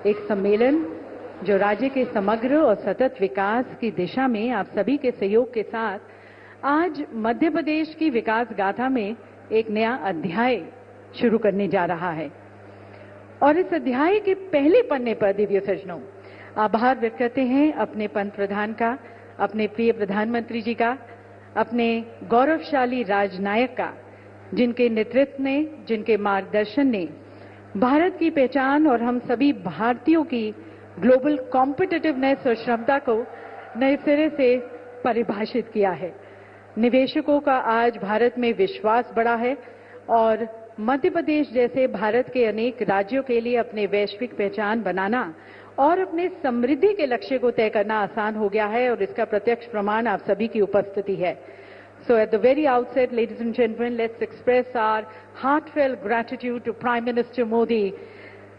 एक सम्मेलन जो राज्य के समग्र और सतत विकास की दिशा में आप सभी के सहयोग के साथ आज मध्य प्रदेश की विकास गाथा में एक नया अध्याय शुरू करने जा रहा है। और इस अध्याय के पहले पन्ने पर दिव्य सज्जनों आभार व्यक्त करते हैं अपने पंत प्रधान का, अपने प्रिय प्रधानमंत्री जी का, अपने गौरवशाली राजनायक का, जिनके नेतृत्व ने, जिनके मार्गदर्शन ने भारत की पहचान और हम सभी भारतीयों की ग्लोबल कॉम्पिटिटिवनेस और क्षमता को नए सिरे से परिभाषित किया है। निवेशकों का आज भारत में विश्वास बढ़ा है और मध्य प्रदेश जैसे भारत के अनेक राज्यों के लिए अपने वैश्विक पहचान बनाना और अपने समृद्धि के लक्ष्य को तय करना आसान हो गया है और इसका प्रत्यक्ष प्रमाण आप सभी की उपस्थिति है। So at the very outset, ladies and gentlemen, let's express our heartfelt gratitude to Prime Minister Modi,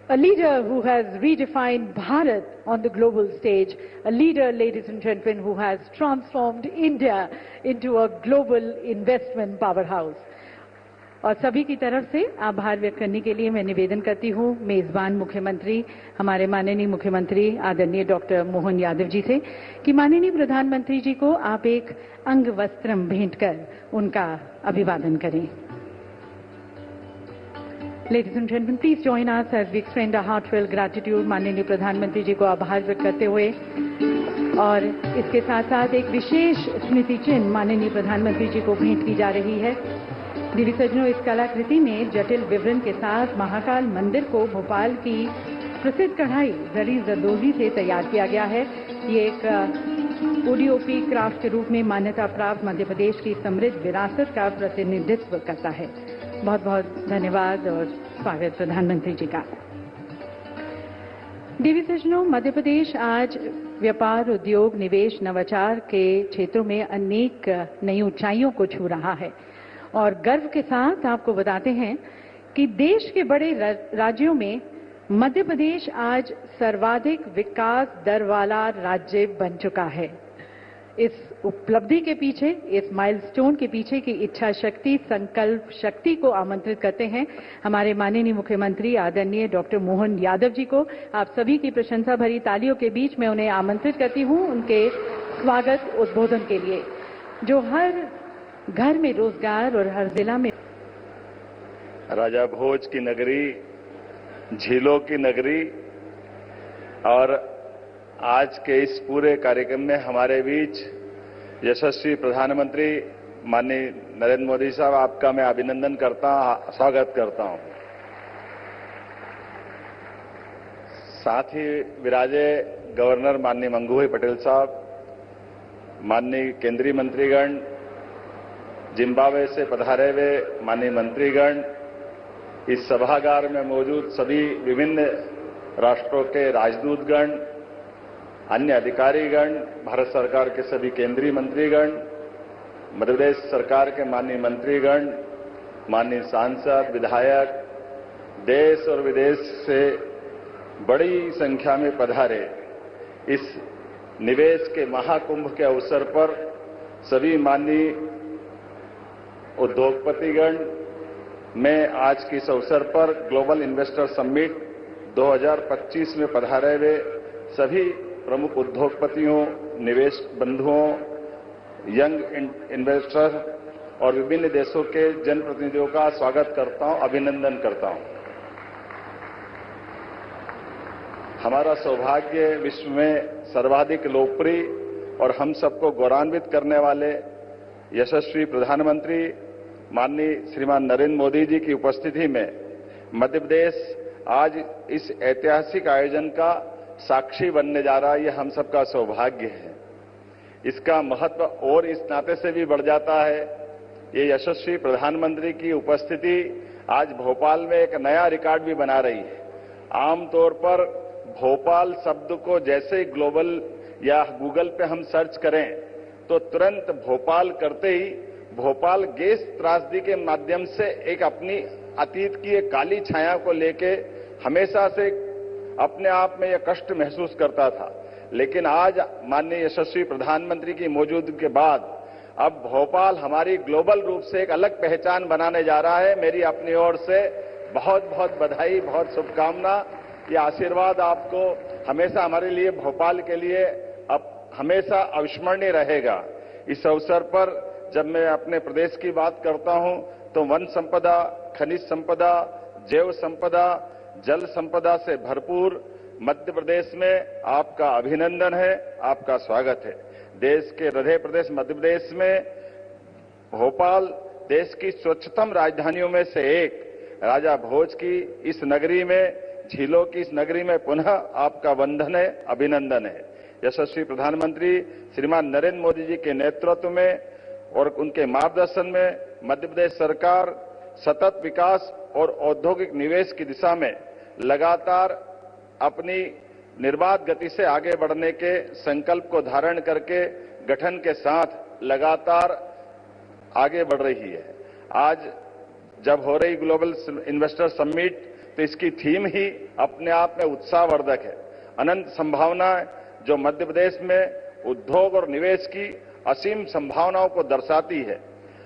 a leader who has redefined Bharat on the global stage, a leader, ladies and gentlemen, who has transformed India into a global investment powerhouse. और सभी की तरफ से आभार व्यक्त करने के लिए मैं निवेदन करती हूं मेजबान मुख्यमंत्री, हमारे माननीय मुख्यमंत्री आदरणीय डॉक्टर मोहन यादव जी से कि माननीय प्रधानमंत्री जी को आप एक अंग वस्त्रम भेंट कर उनका अभिवादन करें। Ladies and gentlemen, please join us as we extend our heartfelt gratitude माननीय प्रधानमंत्री जी को आभार व्यक्त करते हुए और इसके साथ साथ एक विशेष स्मृति चिन्ह माननीय प्रधानमंत्री जी को भेंट की जा रही है। दिव्य सज्जनों, इस कलाकृति में जटिल विवरण के साथ महाकाल मंदिर को भोपाल की प्रसिद्ध कढ़ाई जरी जरदोजी से तैयार किया गया है। ये एक ओडीओपी क्राफ्ट के रूप में मान्यता प्राप्त मध्य प्रदेश की समृद्ध विरासत का प्रतिनिधित्व करता है। बहुत बहुत धन्यवाद और स्वागत प्रधानमंत्री जी का। दिव्य सज्जनों, मध्य प्रदेश आज व्यापार, उद्योग, निवेश, नवाचार के क्षेत्रों में अनेक नई ऊंचाइयों को छू रहा है और गर्व के साथ आपको बताते हैं कि देश के बड़े राज्यों में मध्य प्रदेश आज सर्वाधिक विकास दर वाला राज्य बन चुका है। इस उपलब्धि के पीछे, इस माइलस्टोन के पीछे की इच्छा शक्ति, संकल्प शक्ति को आमंत्रित करते हैं हमारे माननीय मुख्यमंत्री आदरणीय डॉक्टर मोहन यादव जी को। आप सभी की प्रशंसा भरी तालियों के बीच मैं उन्हें आमंत्रित करती हूं उनके स्वागत उद्बोधन के लिए, जो हर घर में रोजगार और हर जिला में राजा भोज की नगरी, झीलों की नगरी और आज के इस पूरे कार्यक्रम में हमारे बीच यशस्वी प्रधानमंत्री माननीय नरेंद्र मोदी साहब, आपका मैं अभिनंदन करता हूं, स्वागत करता हूं। साथ ही विराजे गवर्नर माननीय मंगू भाई पटेल साहब, माननीय केंद्रीय मंत्रीगण, जिम्बाब्वे से पधारे हुए माननीय मंत्रीगण, इस सभागार में मौजूद सभी विभिन्न राष्ट्रों के राजदूतगण, अन्य अधिकारीगण, भारत सरकार के सभी केंद्रीय मंत्रीगण, मध्य प्रदेश सरकार के माननीय मंत्रीगण, माननीय सांसद, विधायक, देश और विदेश से बड़ी संख्या में पधारे इस निवेश के महाकुंभ के अवसर पर सभी माननीय उद्योगपतिगण, मैं आज के इस अवसर पर ग्लोबल इन्वेस्टर समिट 2025 में पधारे हुए सभी प्रमुख उद्योगपतियों, निवेश बंधुओं, यंग इन्वेस्टर और विभिन्न देशों के जनप्रतिनिधियों का स्वागत करता हूं, अभिनंदन करता हूं। हमारा सौभाग्य विश्व में सर्वाधिक लोकप्रिय और हम सबको गौरवान्वित करने वाले यशस्वी प्रधानमंत्री माननीय श्रीमान नरेंद्र मोदी जी की उपस्थिति में मध्य प्रदेश आज इस ऐतिहासिक आयोजन का साक्षी बनने जा रहा है। यह हम सबका सौभाग्य है। इसका महत्व और इस नाते से भी बढ़ जाता है, ये यशस्वी प्रधानमंत्री की उपस्थिति आज भोपाल में एक नया रिकॉर्ड भी बना रही है। आमतौर पर भोपाल शब्द को जैसे ग्लोबल या गूगल पे हम सर्च करें तो तुरंत भोपाल करते ही भोपाल गैस त्रासदी के माध्यम से एक अपनी अतीत की एक काली छाया को लेके हमेशा से अपने आप में यह कष्ट महसूस करता था। लेकिन आज माननीय यशस्वी प्रधानमंत्री की मौजूदगी के बाद अब भोपाल हमारी ग्लोबल रूप से एक अलग पहचान बनाने जा रहा है। मेरी अपनी ओर से बहुत बहुत बधाई, बहुत शुभकामना। ये आशीर्वाद आपको हमेशा हमारे लिए, भोपाल के लिए अब हमेशा अविस्मरणीय रहेगा। इस अवसर पर जब मैं अपने प्रदेश की बात करता हूं तो वन संपदा, खनिज संपदा, जैव संपदा, जल संपदा से भरपूर मध्य प्रदेश में आपका अभिनंदन है, आपका स्वागत है। देश के हृदय प्रदेश मध्य प्रदेश में भोपाल देश की स्वच्छतम राजधानियों में से एक, राजा भोज की इस नगरी में, झीलों की इस नगरी में पुनः आपका वंदन है, अभिनंदन है। यशस्वी प्रधानमंत्री श्रीमान नरेंद्र मोदी जी के नेतृत्व में और उनके मार्गदर्शन में मध्य प्रदेश सरकार सतत विकास और औद्योगिक निवेश की दिशा में लगातार अपनी निर्बाध गति से आगे बढ़ने के संकल्प को धारण करके गठन के साथ लगातार आगे बढ़ रही है। आज जब हो रही ग्लोबल इन्वेस्टर समिट तो इसकी थीम ही अपने आप में उत्साहवर्धक है। अनंत संभावनाएं जो मध्य प्रदेश में उद्योग और निवेश की असीम संभावनाओं को दर्शाती है।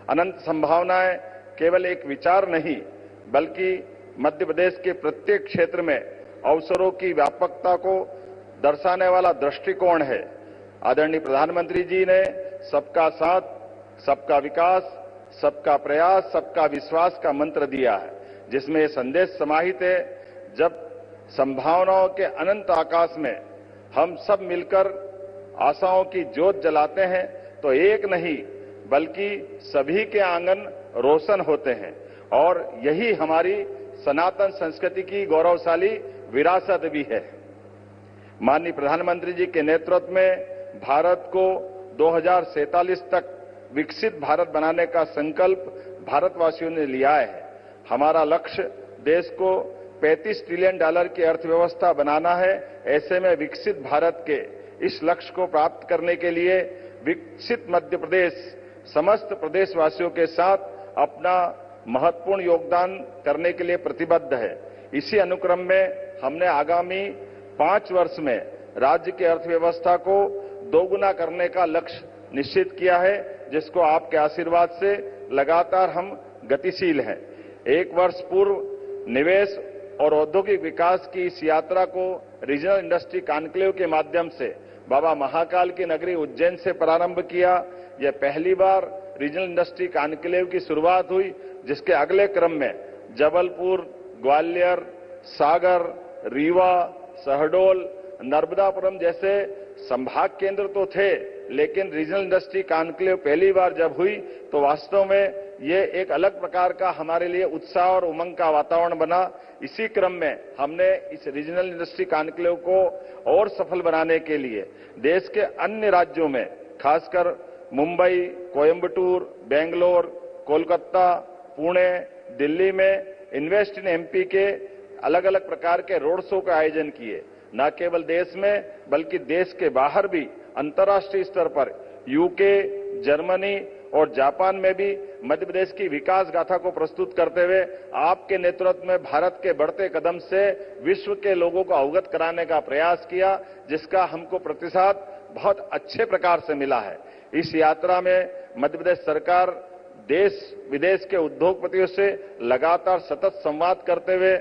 अनंत संभावनाएं केवल एक विचार नहीं बल्कि मध्य प्रदेश के प्रत्येक क्षेत्र में अवसरों की व्यापकता को दर्शाने वाला दृष्टिकोण है। आदरणीय प्रधानमंत्री जी ने सबका साथ, सबका विकास, सबका प्रयास, सबका विश्वास का मंत्र दिया है, जिसमें यह संदेश समाहित है, जब संभावनाओं के अनंत आकाश में हम सब मिलकर आशाओं की ज्योत जलाते हैं तो एक नहीं बल्कि सभी के आंगन रोशन होते हैं और यही हमारी सनातन संस्कृति की गौरवशाली विरासत भी है। माननीय प्रधानमंत्री जी के नेतृत्व में भारत को 2047 तक विकसित भारत बनाने का संकल्प भारतवासियों ने लिया है। हमारा लक्ष्य देश को $35 ट्रिलियन की अर्थव्यवस्था बनाना है। ऐसे में विकसित भारत के इस लक्ष्य को प्राप्त करने के लिए विकसित मध्य प्रदेश समस्त प्रदेशवासियों के साथ अपना महत्वपूर्ण योगदान करने के लिए प्रतिबद्ध है। इसी अनुक्रम में हमने आगामी 5 वर्ष में राज्य की अर्थव्यवस्था को दोगुना करने का लक्ष्य निश्चित किया है, जिसको आपके आशीर्वाद से लगातार हम गतिशील हैं। 1 वर्ष पूर्व निवेश और औद्योगिक विकास की इस यात्रा को रीजनल इंडस्ट्री कॉन्क्लेव के माध्यम से बाबा महाकाल की नगरी उज्जैन से प्रारंभ किया। यह पहली बार रीजनल इंडस्ट्री कॉन्क्लेव की शुरुआत हुई, जिसके अगले क्रम में जबलपुर, ग्वालियर, सागर, रीवा, शहडोल, नर्मदापुरम जैसे संभाग केंद्र तो थे, लेकिन रीजनल इंडस्ट्री कॉन्क्लेव पहली बार जब हुई तो वास्तव में ये एक अलग प्रकार का हमारे लिए उत्साह और उमंग का वातावरण बना। इसी क्रम में हमने इस रीजनल इंडस्ट्री कॉन्क्लेव को और सफल बनाने के लिए देश के अन्य राज्यों में, खासकर मुंबई, कोयंबटूर, बेंगलोर, कोलकाता, पुणे, दिल्ली में इन्वेस्ट इन एमपी के अलग अलग प्रकार के रोड शो का आयोजन किए। न केवल देश में बल्कि देश के बाहर भी अंतर्राष्ट्रीय स्तर पर यूके, जर्मनी और जापान में भी मध्य प्रदेश की विकास गाथा को प्रस्तुत करते हुए आपके नेतृत्व में भारत के बढ़ते कदम से विश्व के लोगों को अवगत कराने का प्रयास किया, जिसका हमको प्रतिसाद बहुत अच्छे प्रकार से मिला है। इस यात्रा में मध्य प्रदेश सरकार देश विदेश के उद्योगपतियों से लगातार सतत संवाद करते हुए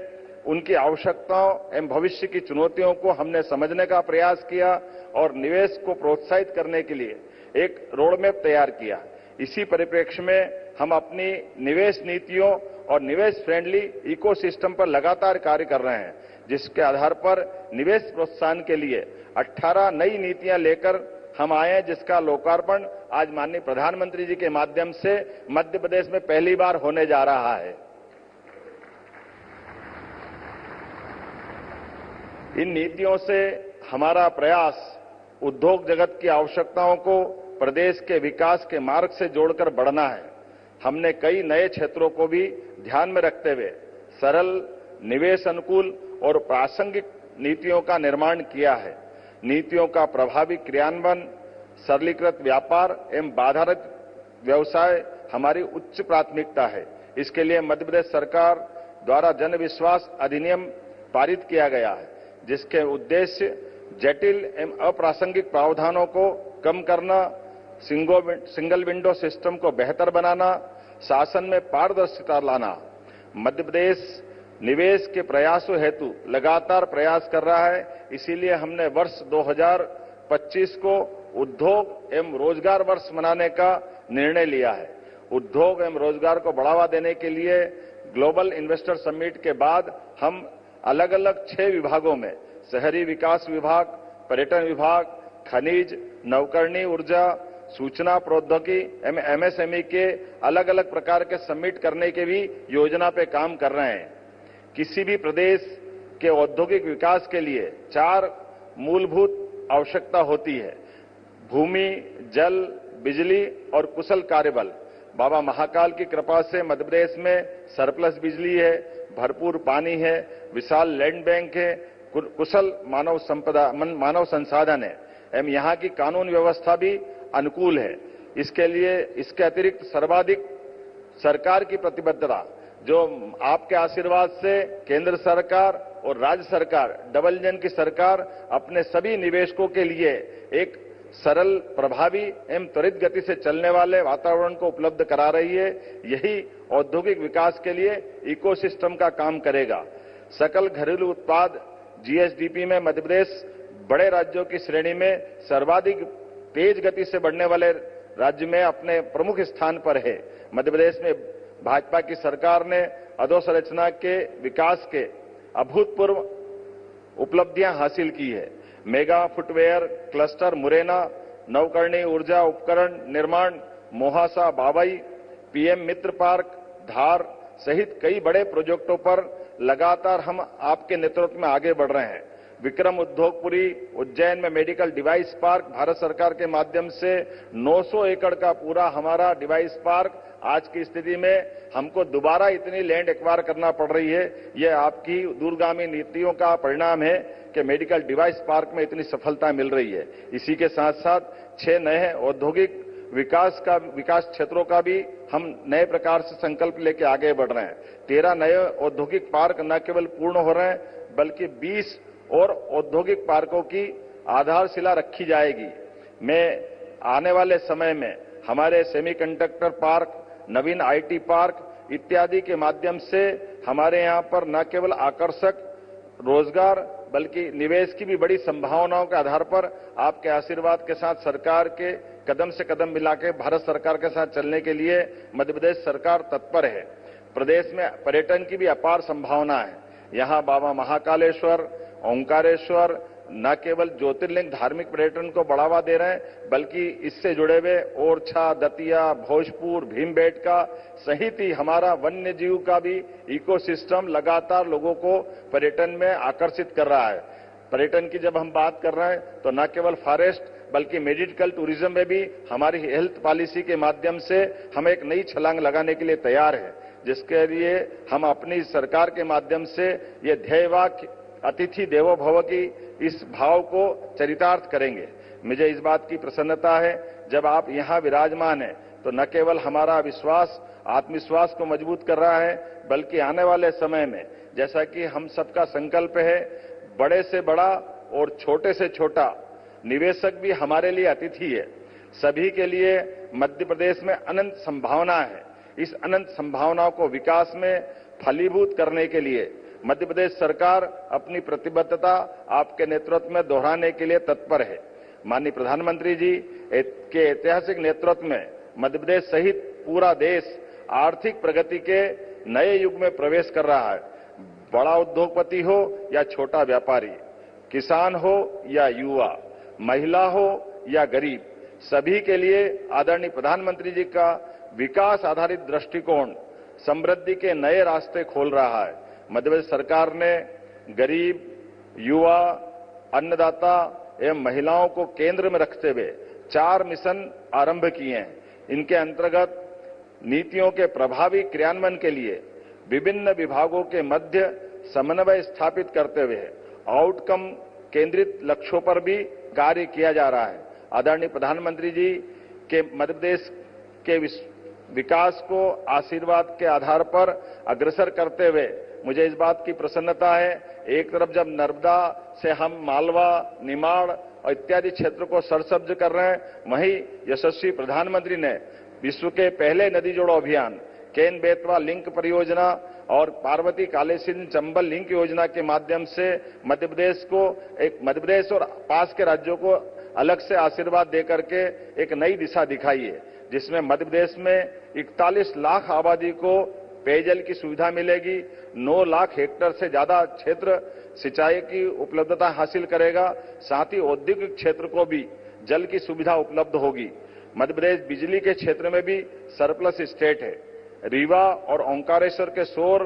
उनकी आवश्यकताओं एवं भविष्य की चुनौतियों को हमने समझने का प्रयास किया और निवेश को प्रोत्साहित करने के लिए एक रोडमैप तैयार किया। इसी परिप्रेक्ष्य में हम अपनी निवेश नीतियों और निवेश फ्रेंडली इकोसिस्टम पर लगातार कार्य कर रहे हैं, जिसके आधार पर निवेश प्रोत्साहन के लिए 18 नई नीतियां लेकर हम आए हैं, जिसका लोकार्पण आज माननीय प्रधानमंत्री जी के माध्यम से मध्य प्रदेश में पहली बार होने जा रहा है। इन नीतियों से हमारा प्रयास उद्योग जगत की आवश्यकताओं को प्रदेश के विकास के मार्ग से जोड़कर बढ़ना है। हमने कई नए क्षेत्रों को भी ध्यान में रखते हुए सरल, निवेश अनुकूल और प्रासंगिक नीतियों का निर्माण किया है। नीतियों का प्रभावी क्रियान्वयन, सरलीकृत व्यापार एवं बाधारहित व्यवसाय हमारी उच्च प्राथमिकता है। इसके लिए मध्य प्रदेश सरकार द्वारा जन विश्वास अधिनियम पारित किया गया है, जिसके उद्देश्य जटिल एवं अप्रासंगिक प्रावधानों को कम करना, सिंगल विंडो सिस्टम को बेहतर बनाना, शासन में पारदर्शिता लाना। मध्य प्रदेश निवेश के प्रयासों हेतु लगातार प्रयास कर रहा है। इसीलिए हमने वर्ष 2025 को उद्योग एवं रोजगार वर्ष मनाने का निर्णय लिया है। उद्योग एवं रोजगार को बढ़ावा देने के लिए ग्लोबल इन्वेस्टर समिट के बाद हम अलग अलग 6 विभागों में शहरी विकास विभाग, पर्यटन विभाग, खनिज, नवकरणीय ऊर्जा, सूचना प्रौद्योगिकी एवं एमएसएमई के अलग अलग प्रकार के समिट करने के भी योजना पे काम कर रहे हैं। किसी भी प्रदेश के औद्योगिक विकास के लिए 4 मूलभूत आवश्यकता होती है: भूमि, जल, बिजली और कुशल कार्यबल। बाबा महाकाल की कृपा से मध्य प्रदेश में सरप्लस बिजली है, भरपूर पानी है, विशाल लैंड बैंक है, कुशल मानव संसाधन है एवं यहाँ की कानून व्यवस्था भी अनुकूल है। इसके लिए इसके अतिरिक्त सर्वाधिक सरकार की प्रतिबद्धता, जो आपके आशीर्वाद से केंद्र सरकार और राज्य सरकार, डबल इंजन की सरकार अपने सभी निवेशकों के लिए एक सरल, प्रभावी एवं त्वरित गति से चलने वाले वातावरण को उपलब्ध करा रही है। यही औद्योगिक विकास के लिए इकोसिस्टम का काम करेगा। सकल घरेलू उत्पाद जीएसडीपी में मध्य प्रदेश बड़े राज्यों की श्रेणी में सर्वाधिक तेज गति से बढ़ने वाले राज्य में अपने प्रमुख स्थान पर है। मध्य प्रदेश में भाजपा की सरकार ने अधोसंरचना के विकास के अभूतपूर्व उपलब्धियां हासिल की है। मेगा फुटवेयर क्लस्टर मुरैना, नवकरणीय ऊर्जा उपकरण निर्माण मोहासा बाबई, पीएम मित्र पार्क धार सहित कई बड़े प्रोजेक्टों पर लगातार हम आपके नेतृत्व में आगे बढ़ रहे हैं। विक्रम उद्योगपुरी उज्जैन में मेडिकल डिवाइस पार्क भारत सरकार के माध्यम से 900 एकड़ का पूरा हमारा डिवाइस पार्क, आज की स्थिति में हमको दोबारा इतनी लैंड एक्वायर करना पड़ रही है। यह आपकी दूरगामी नीतियों का परिणाम है कि मेडिकल डिवाइस पार्क में इतनी सफलता मिल रही है। इसी के साथ साथ 6 नए औद्योगिक विकास क्षेत्रों का भी हम नए प्रकार से संकल्प लेके आगे बढ़ रहे हैं। 13 नए औद्योगिक पार्क न केवल पूर्ण हो रहे हैं, बल्कि 20 और औद्योगिक पार्कों की आधारशिला रखी जाएगी। मैं आने वाले समय में हमारे semiconductor park, Naveen IT park इत्यादि के माध्यम से हमारे यहां पर न केवल आकर्षक रोजगार बल्कि निवेश की भी बड़ी संभावनाओं के आधार पर आपके आशीर्वाद के साथ सरकार के कदम से कदम मिला के भारत सरकार के साथ चलने के लिए मध्य प्रदेश सरकार तत्पर है। प्रदेश में पर्यटन की भी अपार संभावना है। यहाँ बाबा महाकालेश्वर, ओंकारेश्वर न केवल ज्योतिर्लिंग धार्मिक पर्यटन को बढ़ावा दे रहे हैं, बल्कि इससे जुड़े हुए ओरछा, दतिया, भोजपुर, भीमबेटका सहित ही हमारा वन्य जीव का भी इकोसिस्टम लगातार लोगों को पर्यटन में आकर्षित कर रहा है। पर्यटन की जब हम बात कर रहे हैं तो न केवल फॉरेस्ट बल्कि मेडिकल टूरिज्म में भी हमारी हेल्थ पॉलिसी के माध्यम से हम एक नई छलांग लगाने के लिए तैयार है, जिसके लिए हम अपनी सरकार के माध्यम से ये ध्येय वाक्य अतिथि देवो भव की इस भाव को चरितार्थ करेंगे। मुझे इस बात की प्रसन्नता है जब आप यहाँ विराजमान हैं तो न केवल हमारा विश्वास, आत्मविश्वास को मजबूत कर रहा है, बल्कि आने वाले समय में जैसा कि हम सबका संकल्प है, बड़े से बड़ा और छोटे से छोटा निवेशक भी हमारे लिए अतिथि है। सभी के लिए मध्य प्रदेश में अनंत संभावना है। इस अनंत संभावनाओं को विकास में फलीभूत करने के लिए मध्य प्रदेश सरकार अपनी प्रतिबद्धता आपके नेतृत्व में दोहराने के लिए तत्पर है। माननीय प्रधानमंत्री जी के ऐतिहासिक नेतृत्व में मध्य प्रदेश सहित पूरा देश आर्थिक प्रगति के नए युग में प्रवेश कर रहा है। बड़ा उद्योगपति हो या छोटा व्यापारी, किसान हो या युवा, महिला हो या गरीब, सभी के लिए आदरणीय प्रधानमंत्री जी का विकास आधारित दृष्टिकोण समृद्धि के नए रास्ते खोल रहा है। मध्य प्रदेश सरकार ने गरीब, युवा, अन्नदाता एवं महिलाओं को केंद्र में रखते हुए 4 मिशन आरंभ किए हैं। इनके अंतर्गत नीतियों के प्रभावी क्रियान्वयन के लिए विभिन्न विभागों के मध्य समन्वय स्थापित करते हुए आउटकम केंद्रित लक्ष्यों पर भी कार्य किया जा रहा है। आदरणीय प्रधानमंत्री जी के मध्य प्रदेश के विकास को आशीर्वाद के आधार पर अग्रसर करते हुए मुझे इस बात की प्रसन्नता है, एक तरफ जब नर्मदा से हम मालवा, निमाड़ और इत्यादि क्षेत्र को सरसब्ज कर रहे हैं, वहीं यशस्वी प्रधानमंत्री ने विश्व के पहले नदी जोड़ो अभियान केन बेतवा लिंक परियोजना और पार्वती कालेसिन चंबल लिंक योजना के माध्यम से मध्य प्रदेश और पास के राज्यों को अलग से आशीर्वाद देकर के एक नई दिशा दिखाई है, जिसमें मध्य प्रदेश में 41 लाख आबादी को पेयजल की सुविधा मिलेगी, 9 लाख हेक्टेयर से ज्यादा क्षेत्र सिंचाई की उपलब्धता हासिल करेगा, साथ ही औद्योगिक क्षेत्र को भी जल की सुविधा उपलब्ध होगी। मध्य प्रदेश बिजली के क्षेत्र में भी सरप्लस स्टेट है। रीवा और ओंकारेश्वर के सौर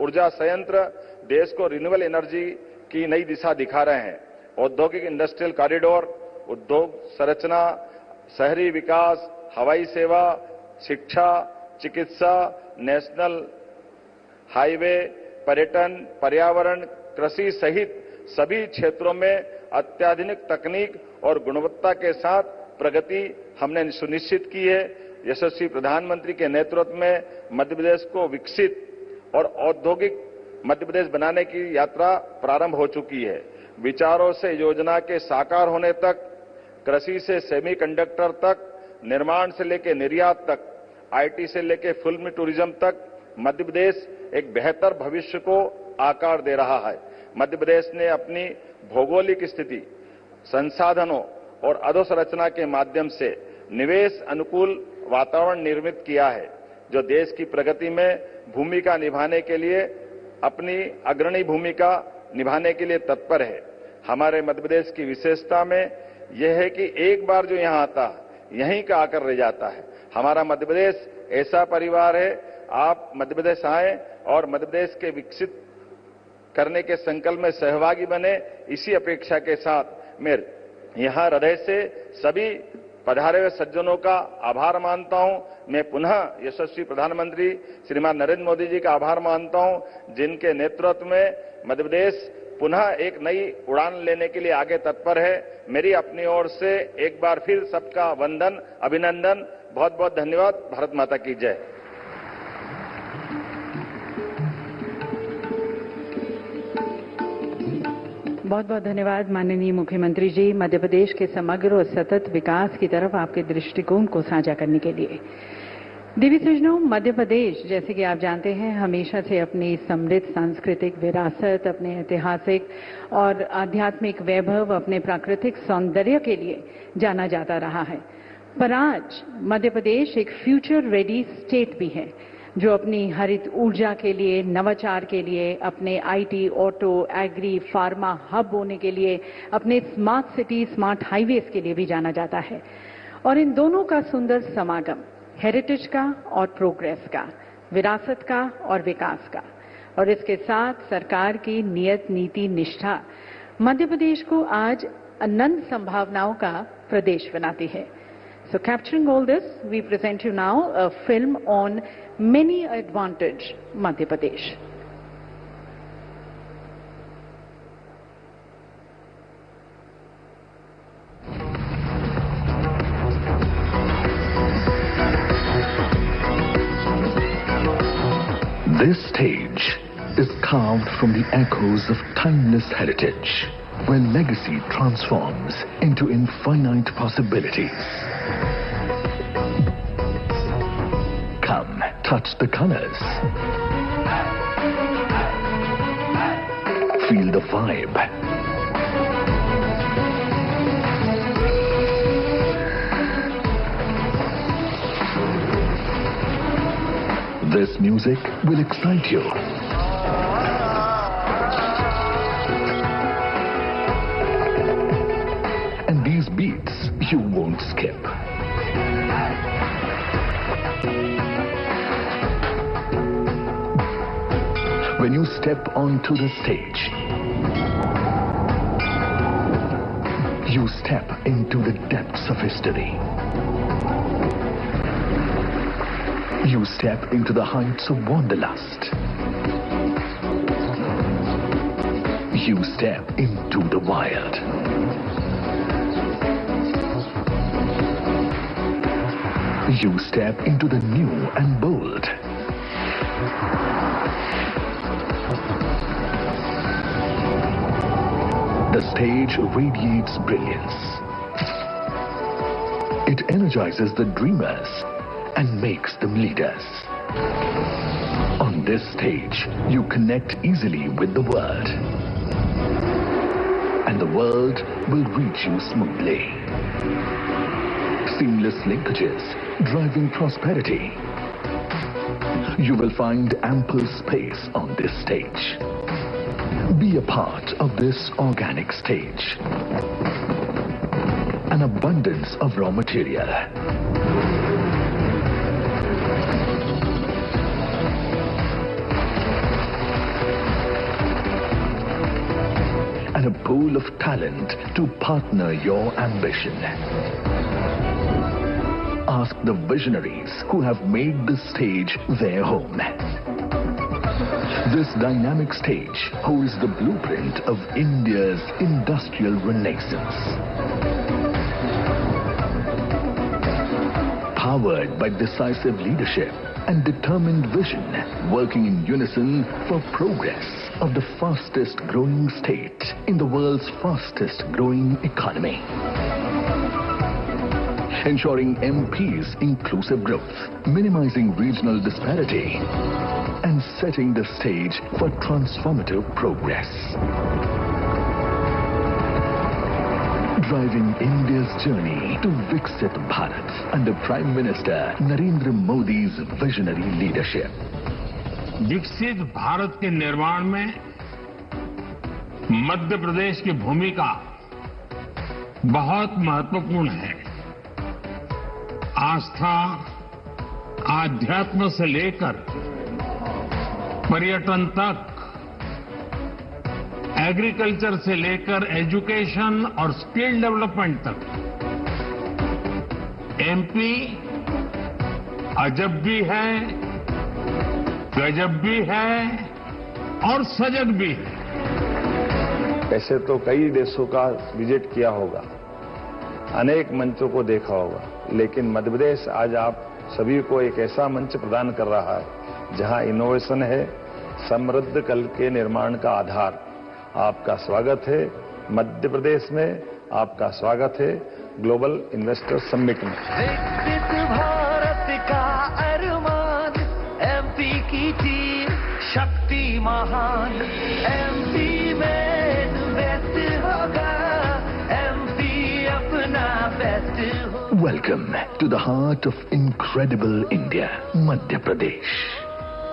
ऊर्जा संयंत्र देश को रिन्यूएबल एनर्जी की नई दिशा दिखा रहे हैं। औद्योगिक इंडस्ट्रियल कॉरिडोर, उद्योग संरचना, शहरी विकास, हवाई सेवा, शिक्षा, चिकित्सा, नेशनल हाईवे, पर्यटन, पर्यावरण, कृषि सहित सभी क्षेत्रों में अत्याधुनिक तकनीक और गुणवत्ता के साथ प्रगति हमने सुनिश्चित की है। यशस्वी प्रधानमंत्री के नेतृत्व में मध्य प्रदेश को विकसित और औद्योगिक मध्य प्रदेश बनाने की यात्रा प्रारंभ हो चुकी है। विचारों से योजना के साकार होने तक, कृषि से सेमीकंडक्टर तक, निर्माण से लेकर निर्यात तक, आईटी से लेकर फिल्म टूरिज्म तक मध्य प्रदेश एक बेहतर भविष्य को आकार दे रहा है। मध्य प्रदेश ने अपनी भौगोलिक स्थिति, संसाधनों और अधोसंरचना के माध्यम से निवेश अनुकूल वातावरण निर्मित किया है, जो देश की प्रगति में भूमिका निभाने के लिए अपनी अग्रणी भूमिका निभाने के लिए तत्पर है। हमारे मध्य प्रदेश की विशेषता में यह है कि एक बार जो यहां आता है यहीं का आकर रह जाता है। हमारा मध्य प्रदेश ऐसा परिवार है, आप मध्य प्रदेश आए और मध्य प्रदेश के विकसित करने के संकल्प में सहभागी बने, इसी अपेक्षा के साथ मैं यहां हृदय से सभी पधारे हुए सज्जनों का आभार मानता हूं। मैं पुनः यशस्वी प्रधानमंत्री श्रीमान नरेंद्र मोदी जी का आभार मानता हूं, जिनके नेतृत्व में मध्य प्रदेश पुनः एक नई उड़ान लेने के लिए आगे तत्पर है। मेरी अपनी ओर से एक बार फिर सबका वंदन, अभिनंदन, बहुत बहुत धन्यवाद। भारत माता की जय। बहुत बहुत धन्यवाद माननीय मुख्यमंत्री जी, मध्य प्रदेश के समग्र और सतत विकास की तरफ आपके दृष्टिकोण को साझा करने के लिए। देवी सज्जनों, मध्य प्रदेश जैसे कि आप जानते हैं हमेशा से अपनी समृद्ध सांस्कृतिक विरासत, अपने ऐतिहासिक और आध्यात्मिक वैभव, अपने प्राकृतिक सौंदर्य के लिए जाना जाता रहा है। पर आज मध्य प्रदेश एक फ्यूचर रेडी स्टेट भी है, जो अपनी हरित ऊर्जा के लिए, नवाचार के लिए, अपने IT, auto, agri, pharma hub होने के लिए, अपने स्मार्ट सिटी, स्मार्ट हाईवेज के लिए भी जाना जाता है। और इन दोनों का सुंदर समागम, हेरिटेज का और प्रोग्रेस का, विरासत का और विकास का, और इसके साथ सरकार की नियत नीति निष्ठा मध्य प्रदेश को आज अनंत संभावनाओं का प्रदेश बनाती है। So capturing all this, we present you now a film on Many Advantage Madhya Pradesh. This stage is carved from the echoes of timeless heritage, where legacy transforms into infinite possibilities. Come, touch the colors. Feel the vibe. This music will excite you. And these beats you won't skip. When you step onto the stage, you step into the depths of history. You step into the heights of wanderlust. You step into the wild. You step into the new and bold. The stage radiates brilliance. It energizes the dreamers and makes them leaders. On this stage, you connect easily with the world. And the world will reach you smoothly. Seamless linkages, driving prosperity. You will find ample space on this stage. Be a part of this organic stage. An abundance of raw material. And a pool of talent to partner your ambition. Ask the visionaries who have made this stage their home. This dynamic stage holds the blueprint of India's industrial renaissance. Powered by decisive leadership and determined vision, working in unison for progress of the fastest growing state in the world's fastest growing economy. Ensuring MP's inclusive growth, minimizing regional disparity, and setting the stage for transformative progress. Driving India's journey to Viksit Bharat under Prime Minister Narendra Modi's visionary leadership. विकसित भारत के निर्माण में मध्य प्रदेश की भूमिका बहुत महत्वपूर्ण है। आस्था, आध्यात्म से लेकर पर्यटन तक, एग्रीकल्चर से लेकर एजुकेशन और स्किल डेवलपमेंट तक एमपी अजब भी है, गजब भी है और सजग भी है। ऐसे तो कई देशों का विजिट किया होगा, अनेक मंचों को देखा होगा, लेकिन मध्य प्रदेश आज आप सभी को एक ऐसा मंच प्रदान कर रहा है जहां इनोवेशन है, समृद्ध कल के निर्माण का आधार। आपका स्वागत है मध्य प्रदेश में, आपका स्वागत है ग्लोबल इन्वेस्टर समिट में। विकसित भारत का अरमान, एमपी की टीम शक्ति महान, एमपी में इन्वेस्ट होगा, एमपी अपना बेस्ट होगा। Welcome to the heart of incredible India, Madhya Pradesh.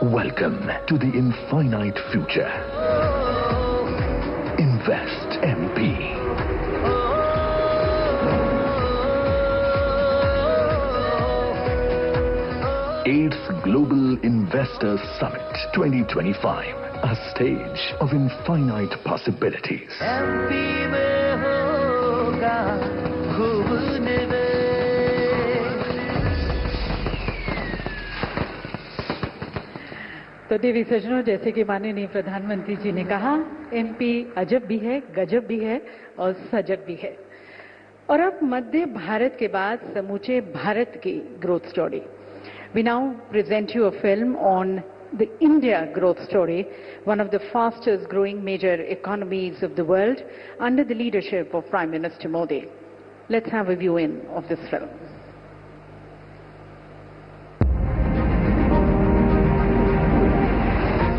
Welcome to the infinite future. Invest MP. 8th Global Investors Summit 2025, a stage of infinite possibilities. MP में होगा खूब निवेश। तो देवी सज्जनों, जैसे कि माननीय प्रधानमंत्री जी ने कहा, एमपी अजब भी है, गजब भी है और सजग भी है। और अब मध्य भारत के बाद समूचे भारत की growth story. We now present you a film on the India growth story, one of the fastest growing major economies of the world under the leadership of Prime Minister Modi. Let's have a view in of this film.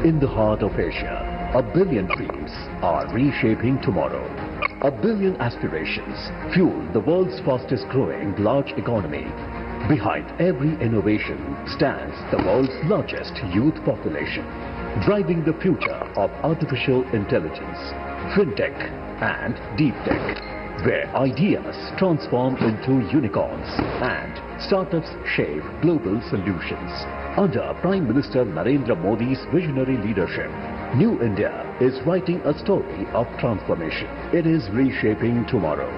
In the heart of Asia, 1 billion dreams are reshaping tomorrow. 1 billion aspirations fuel the world's fastest growing large economy. Behind every innovation stands the world's largest youth population, driving the future of artificial intelligence, fintech and deep tech, where ideas transform into unicorns and startups shape global solutions. Under Prime Minister Narendra Modi's visionary leadership, New India is writing a story of transformation. It is reshaping tomorrow.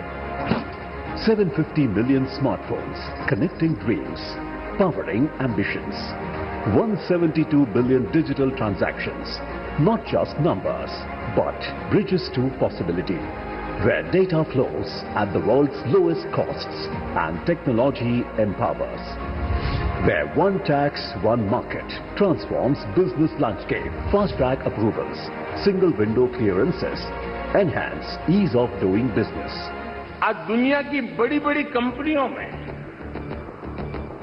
750 million smartphones connecting dreams, powering ambitions. 172 billion digital transactions, not just numbers, but bridges to possibility, where data flows at the world's lowest costs and technology empowers. Where one tax, one market transforms business landscape, fast-track approvals, single window clearances, enhance ease of doing business. आज दुनिया की बड़ी बड़ी कंपनियों में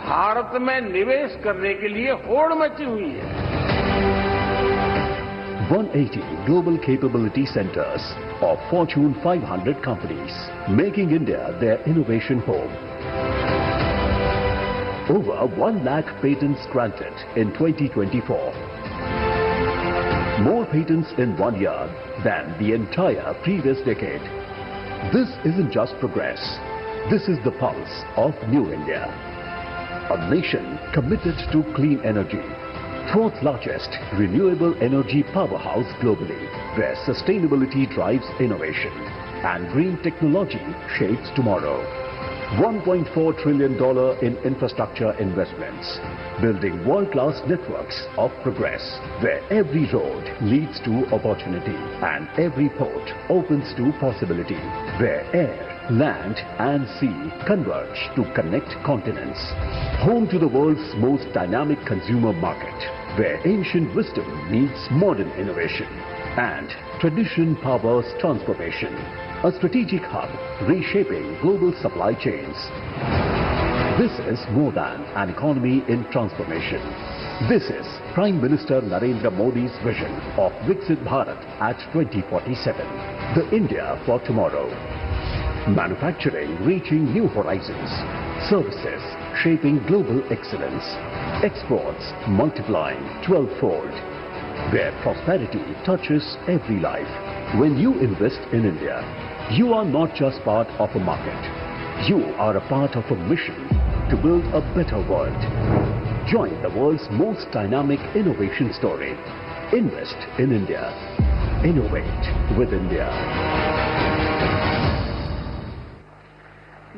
भारत में निवेश करने के लिए होड़ मची हुई है। 180 global capability centers of Fortune 500 companies, making India their innovation home. Over 1 lakh patents granted in 2024. More patents in 1 year than the entire previous decade. This isn't just progress. This is the pulse of New India. A nation committed to clean energy. Fourth largest renewable energy powerhouse globally, where sustainability drives innovation and green technology shapes tomorrow. $1.4 trillion in infrastructure investments, building world-class networks of progress, where every road leads to opportunity and every port opens to possibility, where air, land and sea converge to connect continents. Home to the world's most dynamic consumer market, where ancient wisdom meets modern innovation and tradition powers transformation. A strategic hub reshaping global supply chains. This is more than an economy in transformation. This is Prime Minister Narendra Modi's vision of Viksit Bharat at 2047. The India for tomorrow. Manufacturing reaching new horizons. Services shaping global excellence. Exports multiplying 12-fold. Where prosperity touches every life. When you invest in India, you are not just part of a market. You are a part of a mission to build a better world. Join the world's most dynamic innovation story. Invest in India. Innovate with India.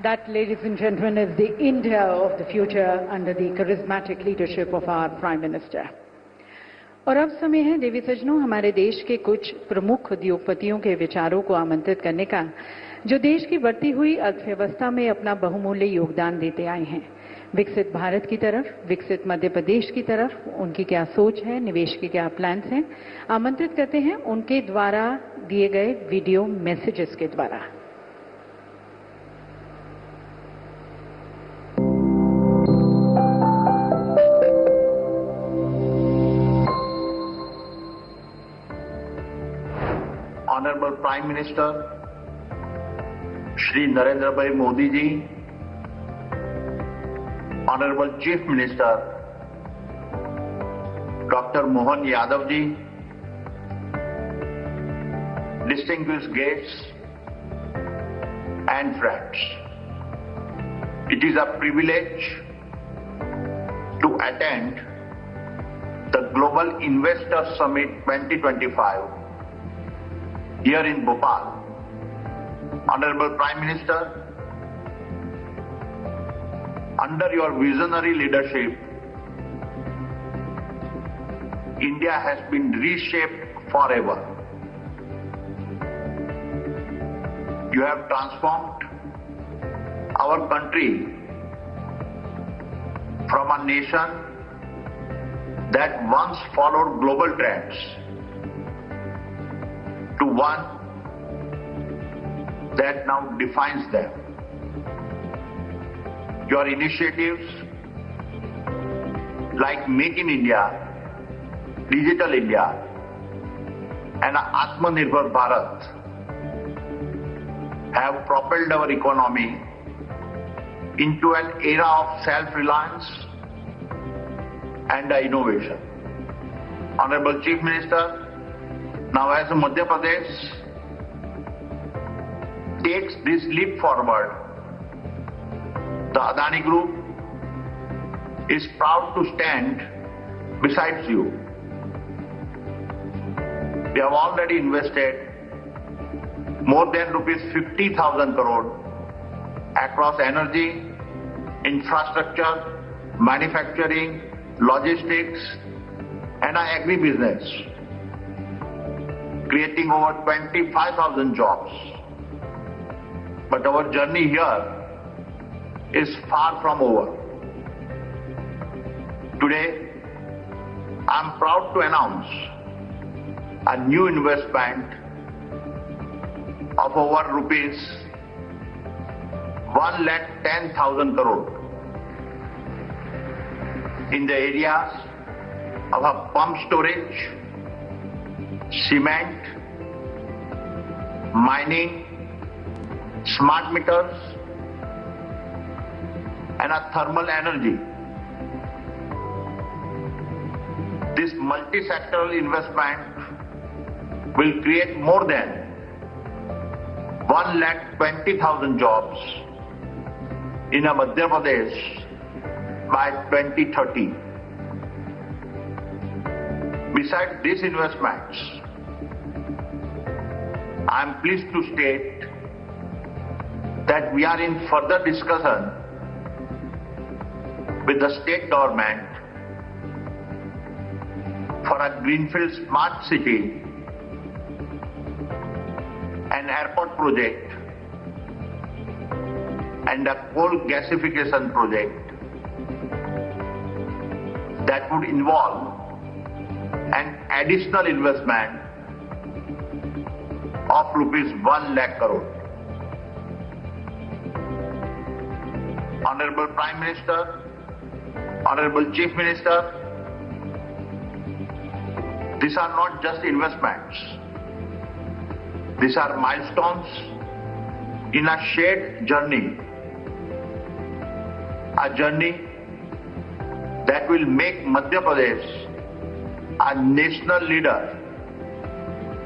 That, ladies and gentlemen, is the India of the future under the charismatic leadership of our Prime Minister. और अब समय है देवी सज्जनों हमारे देश के कुछ प्रमुख उद्योगपतियों के विचारों को आमंत्रित करने का, जो देश की बढ़ती हुई अर्थव्यवस्था में अपना बहुमूल्य योगदान देते आए हैं। विकसित भारत की तरफ, विकसित मध्य प्रदेश की तरफ उनकी क्या सोच है, निवेश के क्या प्लान्स हैं, आमंत्रित करते हैं उनके द्वारा दिए गए वीडियो मैसेजेस के द्वारा। Honorable Prime Minister Shri Narendra Bhai Modi ji, Honorable Chief Minister Dr. Mohan Yadav ji, distinguished guests and friends, it is a privilege to attend the Global Investor Summit 2025 here in Bhopal. Honorable Prime Minister, under your visionary leadership, India has been reshaped forever. You have transformed our country from a nation that once followed global trends to one that now defines them. Your initiatives like Make in India, Digital India and Atmanirbhar Bharat have propelled our economy into an era of self-reliance and innovation. Honorable Chief Minister, now as Madhya Pradesh takes this leap forward, the Adani Group is proud to stand beside you. We have already invested more than rupees 50,000 crore across energy, infrastructure, manufacturing, logistics and agri-business, creating over 25,000 jobs. But our journey here is far from over. Today, I am proud to announce a new investment of over rupees 1,10,000 crore in the areas of a pump storage, cement, mining, smart meters, and a thermal energy. This multi-sectoral investment will create more than 1,20,000 jobs in Madhya Pradesh by 2030. Besides these investments, I am pleased to state that we are in further discussion with the state government for a greenfield smart city and airport project and a coal gasification project that would involve an additional investment of rupees 1 lakh crore. Honorable Prime Minister, Honorable Chief Minister, these are not just investments. These are milestones in a shared journey. A journey that will make Madhya Pradesh a national leader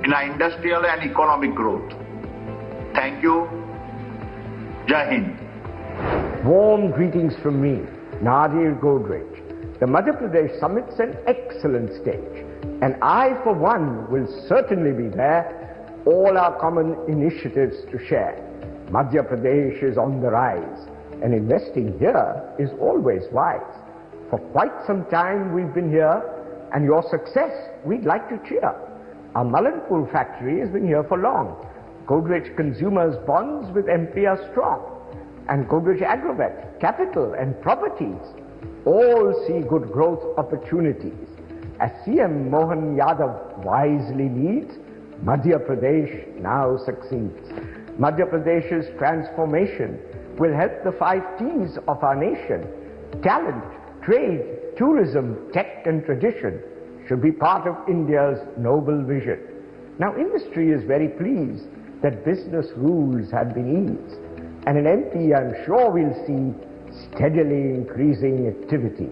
in our industrial and economic growth. Thank you. Jai Hind. Warm greetings from me, Nadir Godrej. The Madhya Pradesh Summit's an excellent stage, and I, for one, will certainly be there, all our common initiatives to share. Madhya Pradesh is on the rise, and investing here is always wise. For quite some time we've been here, and your success we'd like to cheer. Our Malanpur factory has been here for long. Godrej Consumers bonds with MP are strong. And Godrej Agrovet, capital and properties all see good growth opportunities. As CM Mohan Yadav wisely leads, Madhya Pradesh now succeeds. Madhya Pradesh's transformation will help the 5 T's of our nation. Talent, trade, tourism, tech and tradition should be part of India's noble vision. Now industry is very pleased that business rules have been eased. And in MP, I'm sure we'll see steadily increasing activity.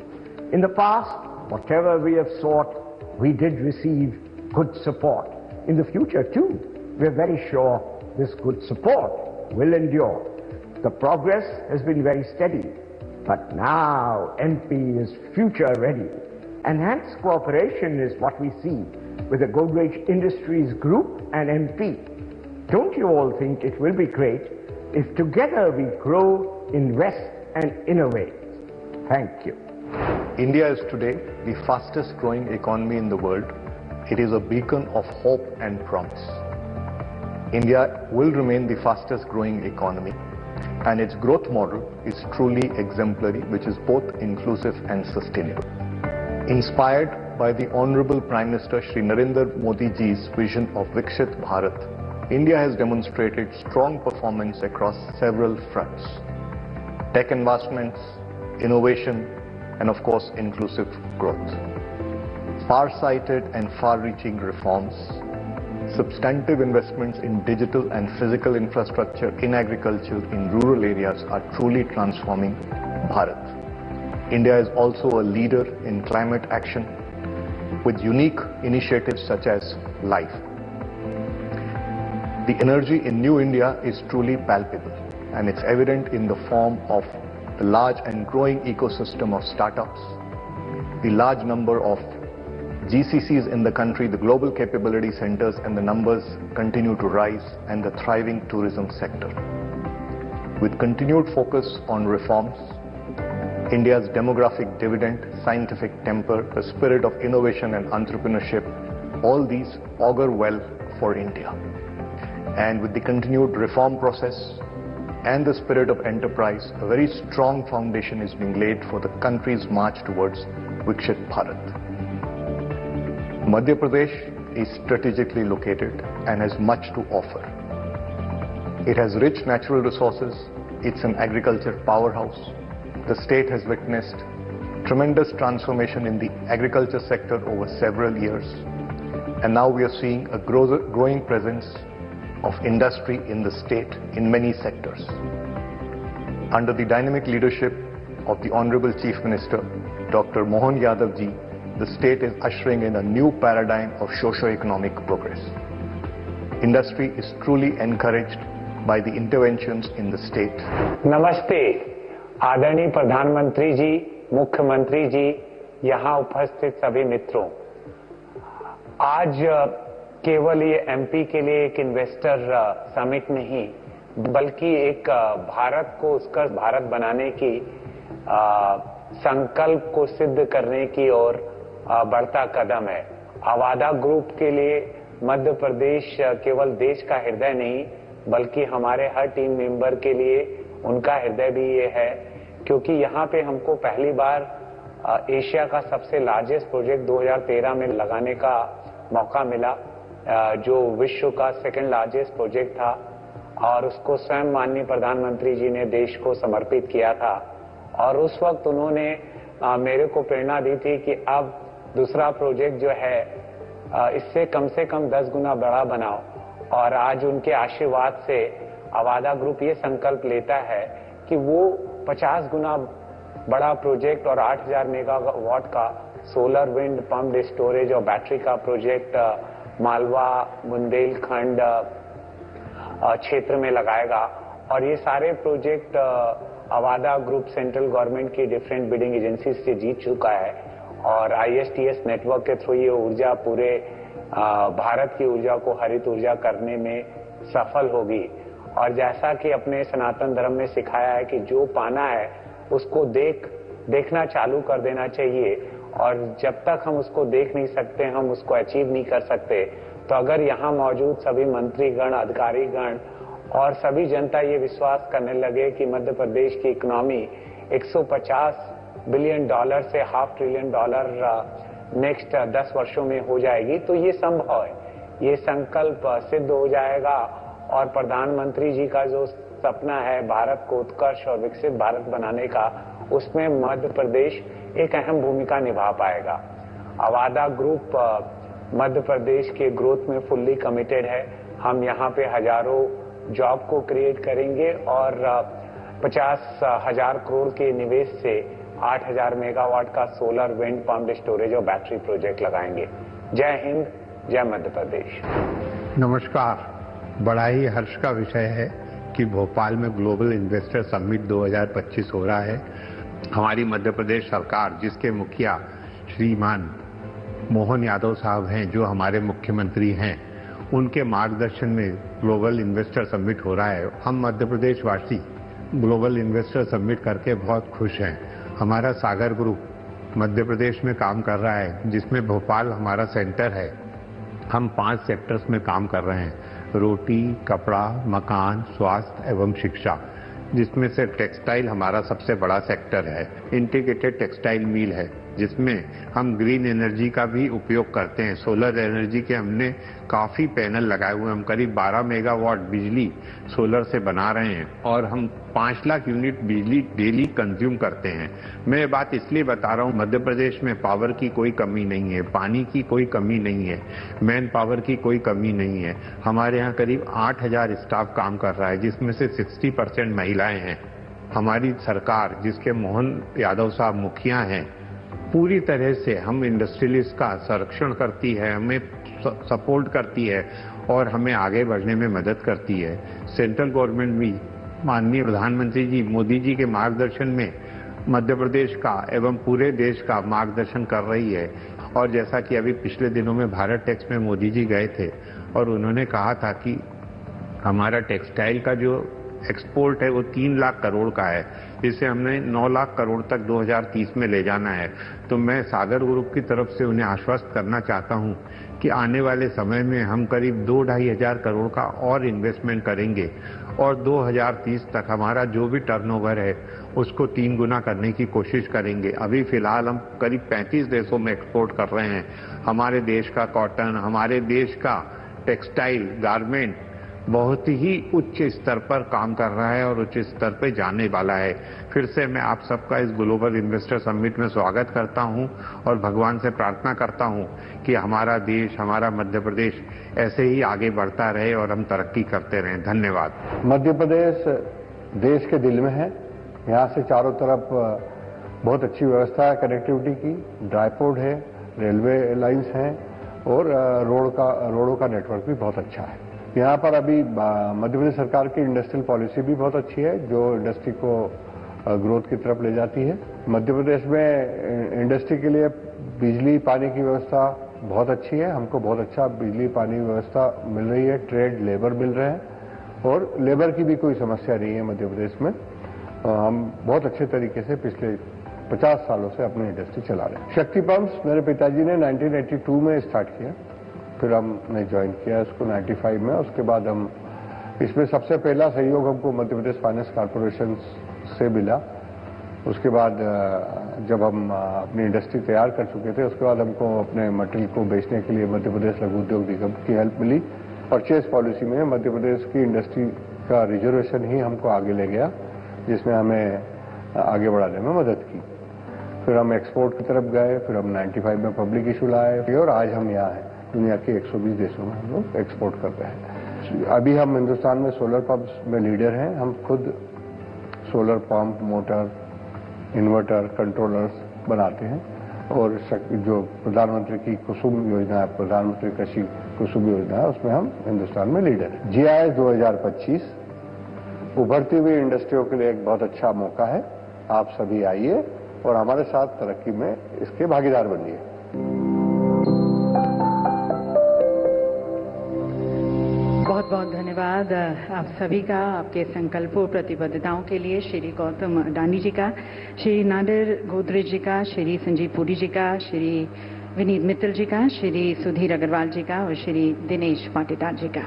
In the past, whatever we have sought, we did receive good support. In the future too, we're very sure this good support will endure. The progress has been very steady, but now MP is future ready. Enhanced cooperation is what we see with the Godrej Industries Group and MP. Don't you all think it will be great if together we grow, invest and innovate? Thank you. India is today the fastest growing economy in the world. It is a beacon of hope and promise. India will remain the fastest growing economy, and its growth model is truly exemplary, which is both inclusive and sustainable. Inspired by the Honorable Prime Minister Shri Narendra Modi ji's vision of Viksit Bharat, India has demonstrated strong performance across several fronts: tech investments, innovation, and of course inclusive growth. Far-sighted and far-reaching reforms, substantive investments in digital and physical infrastructure in agriculture in rural areas are truly transforming Bharat. India is also a leader in climate action with unique initiatives such as LIFE. The energy in New India is truly palpable, and it's evident in the form of the large and growing ecosystem of startups, the large number of GCCs in the country, the global capability centers, and the numbers continue to rise, and the thriving tourism sector. With continued focus on reforms, India's demographic dividend, scientific temper, the spirit of innovation and entrepreneurship, all these augur well for India. And with the continued reform process and the spirit of enterprise, a very strong foundation is being laid for the country's march towards Viksit Bharat. Madhya Pradesh is strategically located and has much to offer. It has rich natural resources. It's an agriculture powerhouse. The state has witnessed tremendous transformation in the agriculture sector over several years, and now we are seeing a growing presence of industry in the state in many sectors. Under the dynamic leadership of the Honorable Chief Minister, Dr. Mohan Yadav ji, the state is ushering in a new paradigm of socio-economic progress. Industry is truly encouraged by the interventions in the state. नमस्ते आदरणीय प्रधानमंत्री जी, मुख्यमंत्री जी, यहाँ उपस्थित सभी मित्रों। आज केवल ये एमपी के लिए एक इन्वेस्टर समिट नहीं, बल्कि एक भारत को उत्कृष्ट भारत बनाने की संकल्प को सिद्ध करने की ओर बढ़ता कदम है। अवादा ग्रुप के लिए मध्य प्रदेश केवल देश का हृदय नहीं, बल्कि हमारे हर टीम मेंबर के लिए उनका हृदय भी ये है, क्योंकि यहाँ पे हमको पहली बार एशिया का सबसे लार्जेस्ट प्रोजेक्ट 2013 में लगाने का मौका मिला, जो विश्व का सेकंड लार्जेस्ट प्रोजेक्ट था, और उसको स्वयं माननीय प्रधानमंत्री जी ने देश को समर्पित किया था। और उस वक्त उन्होंने मेरे को प्रेरणा दी थी कि अब दूसरा प्रोजेक्ट जो है इससे कम से कम 10 गुना बड़ा बनाओ। और आज उनके आशीर्वाद से अवादा ग्रुप ये संकल्प लेता है कि वो 50 गुना बड़ा प्रोजेक्ट और 8000 मेगावाट का सोलर विंड पंप स्टोरेज और बैटरी का प्रोजेक्ट मालवा बुंदेलखंड क्षेत्र में लगाएगा। और ये सारे project Avaada group central government की डिफरेंट बिडिंग एजेंसी से जीत चुका है, और ISTS नेटवर्क के थ्रू ये ऊर्जा पूरे भारत की ऊर्जा को हरित ऊर्जा करने में सफल होगी। और जैसा कि अपने सनातन धर्म में सिखाया है कि जो पाना है उसको देखना चालू कर देना चाहिए, और जब तक हम उसको देख नहीं सकते हम उसको अचीव नहीं कर सकते। तो अगर यहाँ मौजूद सभी मंत्रीगण, अधिकारीगण और सभी जनता ये विश्वास करने लगे कि मध्य प्रदेश की इकोनॉमी 150 बिलियन डॉलर से $500 ट्रिलियन नेक्स्ट 10 वर्षों में हो जाएगी, तो ये संभव है, ये संकल्प सिद्ध हो जाएगा। और प्रधानमंत्री जी का जो सपना है भारत को उत्कर्ष और विकसित भारत बनाने का, उसमें मध्य प्रदेश एक अहम भूमिका निभा पाएगा। अवादा ग्रुप मध्य प्रदेश के ग्रोथ में फुल्ली कमिटेड है। हम यहाँ पे हजारों जॉब को क्रिएट करेंगे और 50,000 करोड़ के निवेश से 8000 मेगावाट का सोलर विंड पंप स्टोरेज और बैटरी प्रोजेक्ट लगाएंगे। जय हिंद, जय मध्य प्रदेश। नमस्कार। बड़ा ही हर्ष का विषय है कि भोपाल में ग्लोबल इन्वेस्टर समिट 2025 हो रहा है। हमारी मध्य प्रदेश सरकार, जिसके मुखिया श्रीमान मोहन यादव साहब हैं, जो हमारे मुख्यमंत्री हैं, उनके मार्गदर्शन में ग्लोबल इन्वेस्टर समिट हो रहा है। हम मध्य प्रदेश वासी ग्लोबल इन्वेस्टर समिट करके बहुत खुश हैं। हमारा सागर ग्रुप मध्य प्रदेश में काम कर रहा है, जिसमें भोपाल हमारा सेंटर है। हम 5 सेक्टर्स में काम कर रहे हैं: रोटी, कपड़ा, मकान, स्वास्थ्य एवं शिक्षा, जिसमें से टेक्सटाइल हमारा सबसे बड़ा सेक्टर है। इंटीग्रेटेड टेक्सटाइल मिल है, जिसमें हम ग्रीन एनर्जी का भी उपयोग करते हैं। सोलर एनर्जी के हमने काफी पैनल लगाए हुए हैं। हम करीब 12 मेगावाट बिजली सोलर से बना रहे हैं और हम 5 लाख यूनिट बिजली डेली कंज्यूम करते हैं। मैं ये बात इसलिए बता रहा हूँ, मध्य प्रदेश में पावर की कोई कमी नहीं है, पानी की कोई कमी नहीं है, मैन पावर की कोई कमी नहीं है। हमारे यहाँ करीब 8000 स्टाफ काम कर रहा है, जिसमें से 60% महिलाएं हैं। हमारी सरकार, जिसके मोहन यादव साहब मुखिया हैं, पूरी तरह से हम इंडस्ट्रियलिस्ट का संरक्षण करती है, हमें सपोर्ट करती है और हमें आगे बढ़ने में मदद करती है। सेंट्रल गवर्नमेंट भी माननीय प्रधानमंत्री जी मोदी जी के मार्गदर्शन में मध्य प्रदेश का एवं पूरे देश का मार्गदर्शन कर रही है। और जैसा कि अभी पिछले दिनों में भारत टेक्स में मोदी जी गए थे और उन्होंने कहा था कि हमारा टेक्सटाइल का जो एक्सपोर्ट है वो 3 लाख करोड़ का है, जिसे हमने 9 लाख करोड़ तक 2030 में ले जाना है। तो मैं सागर ग्रुप की तरफ से उन्हें आश्वस्त करना चाहता हूं कि आने वाले समय में हम करीब 2-2.5 हजार करोड़ का और इन्वेस्टमेंट करेंगे और 2030 तक हमारा जो भी टर्नओवर है उसको 3 गुना करने की कोशिश करेंगे। अभी फिलहाल हम करीब 35 देशों में एक्सपोर्ट कर रहे हैं। हमारे देश का कॉटन, हमारे देश का टेक्सटाइल, गारमेंट बहुत ही उच्च स्तर पर काम कर रहा है और उच्च स्तर पर जाने वाला है। फिर से मैं आप सबका इस ग्लोबल इन्वेस्टर समिट में स्वागत करता हूं और भगवान से प्रार्थना करता हूं कि हमारा देश, हमारा मध्य प्रदेश ऐसे ही आगे बढ़ता रहे और हम तरक्की करते रहें। धन्यवाद। मध्य प्रदेश देश के दिल में है। यहाँ से चारों तरफ बहुत अच्छी व्यवस्था है कनेक्टिविटी की, ड्राईपोर्ट है, रेलवे लाइंस हैं और रोडों का नेटवर्क भी बहुत अच्छा है। यहाँ पर अभी मध्य प्रदेश सरकार की इंडस्ट्रियल पॉलिसी भी बहुत अच्छी है जो इंडस्ट्री को ग्रोथ की तरफ ले जाती है। मध्य प्रदेश में इंडस्ट्री के लिए बिजली पानी की व्यवस्था बहुत अच्छी है। हमको बहुत अच्छा बिजली पानी व्यवस्था मिल रही है, ट्रेड लेबर मिल रहे हैं और लेबर की भी कोई समस्या नहीं है मध्य प्रदेश में। हम बहुत अच्छे तरीके से पिछले 50 सालों से अपनी इंडस्ट्री चला रहे हैं। शक्ति पंप्स मेरे पिताजी ने 1982 में स्टार्ट किया, फिर हमने ज्वाइन किया उसको 95 में। उसके बाद हम इसमें सबसे पहला सहयोग हमको मध्य प्रदेश फाइनेंस कॉर्पोरेशन से मिला। उसके बाद जब हम अपनी इंडस्ट्री तैयार कर चुके थे उसके बाद हमको अपने मटेरियल को बेचने के लिए मध्य प्रदेश लघु उद्योग निगम की हेल्प मिली। परचेज पॉलिसी में मध्य प्रदेश की इंडस्ट्री का रिजर्वेशन ही हमको आगे ले गया, जिसमें हमें आगे बढ़ाने में मदद की। फिर हम एक्सपोर्ट की तरफ गए, फिर हम 95 में पब्लिक इशू लाए और आज हम यहाँ हैं। दुनिया के 120 देशों में हम लोग एक्सपोर्ट करते हैं। अभी हम हिंदुस्तान में सोलर पंप्स में लीडर हैं। हम खुद solar pump, motor, inverter, controllers बनाते हैं और जो प्रधानमंत्री की कुसुम योजना है, प्रधानमंत्री कृषि कुसुम योजना है, उसमें हम हिंदुस्तान में लीडर हैं। GIS 2025 उभरती हुई इंडस्ट्रियों के लिए एक बहुत अच्छा मौका है। आप सभी आइए और हमारे साथ तरक्की में इसके भागीदार बनिए। बहुत बहुत धन्यवाद आप सभी का, आपके संकल्पों प्रतिबद्धताओं के लिए। श्री गौतम अडानी जी का, श्री नादिर गोदरेज जी का, श्री संजीव पुरी जी का, श्री विनीत मित्तल जी का, श्री सुधीर अग्रवाल जी का और श्री दिनेश पाटीदार जी का।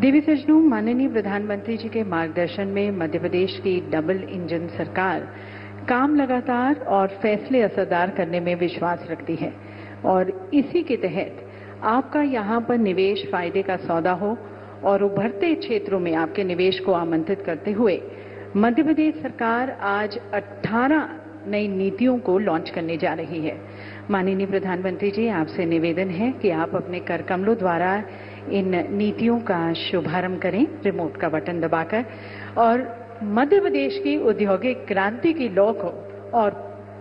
देवी सज्जनों, माननीय प्रधानमंत्री जी के मार्गदर्शन में मध्य प्रदेश की डबल इंजन सरकार काम लगातार और फैसले असरदार करने में विश्वास रखती है और इसी के तहत आपका यहां पर निवेश फायदे का सौदा हो और उभरते क्षेत्रों में आपके निवेश को आमंत्रित करते हुए मध्य प्रदेश सरकार आज 18 नई नीतियों को लॉन्च करने जा रही है। माननीय प्रधानमंत्री जी, आपसे निवेदन है कि आप अपने कर कमलों द्वारा इन नीतियों का शुभारंभ करें, रिमोट का बटन दबाकर, और मध्य प्रदेश की औद्योगिक क्रांति की लौ को और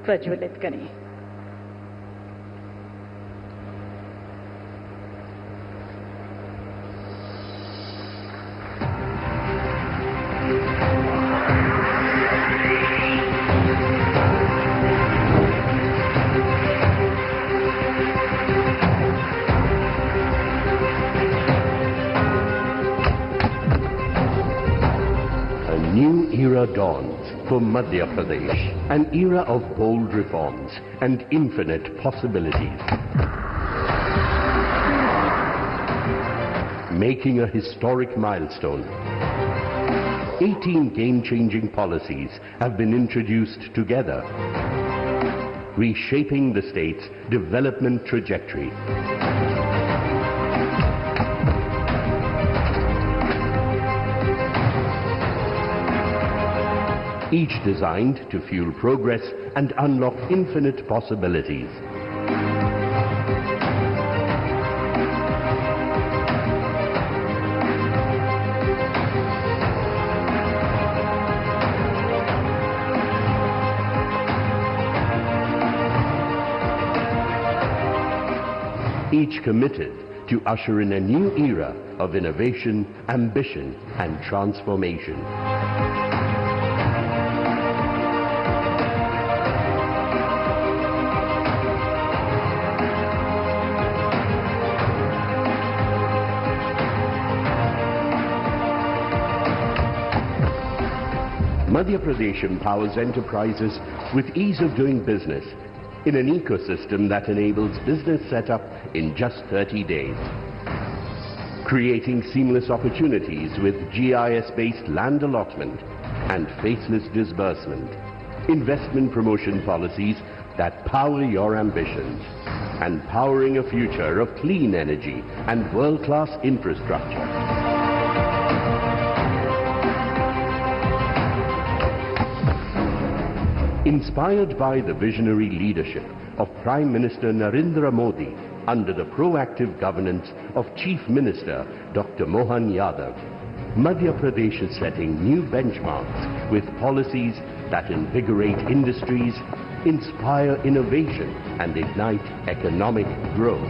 प्रज्वलित करें। Era dawns for Madhya Pradesh, an era of bold reforms and infinite possibilities. Making a historic milestone, 18 game-changing policies have been introduced together, reshaping the state's development trajectory. Each designed to fuel progress and unlock infinite possibilities. Each committed to usher in a new era of innovation, ambition, and transformation. Madhya Pradesh empowers enterprises with ease of doing business in an ecosystem that enables business setup in just 30 days. Creating seamless opportunities with GIS-based land allotment and faceless disbursement. Investment promotion policies that power your ambitions. And powering a future of clean energy and world-class infrastructure. Inspired by the visionary leadership of Prime Minister Narendra Modi under the proactive governance of Chief Minister Dr. Mohan Yadav, Madhya Pradesh is setting new benchmarks with policies that invigorate industries, inspire innovation and ignite economic growth.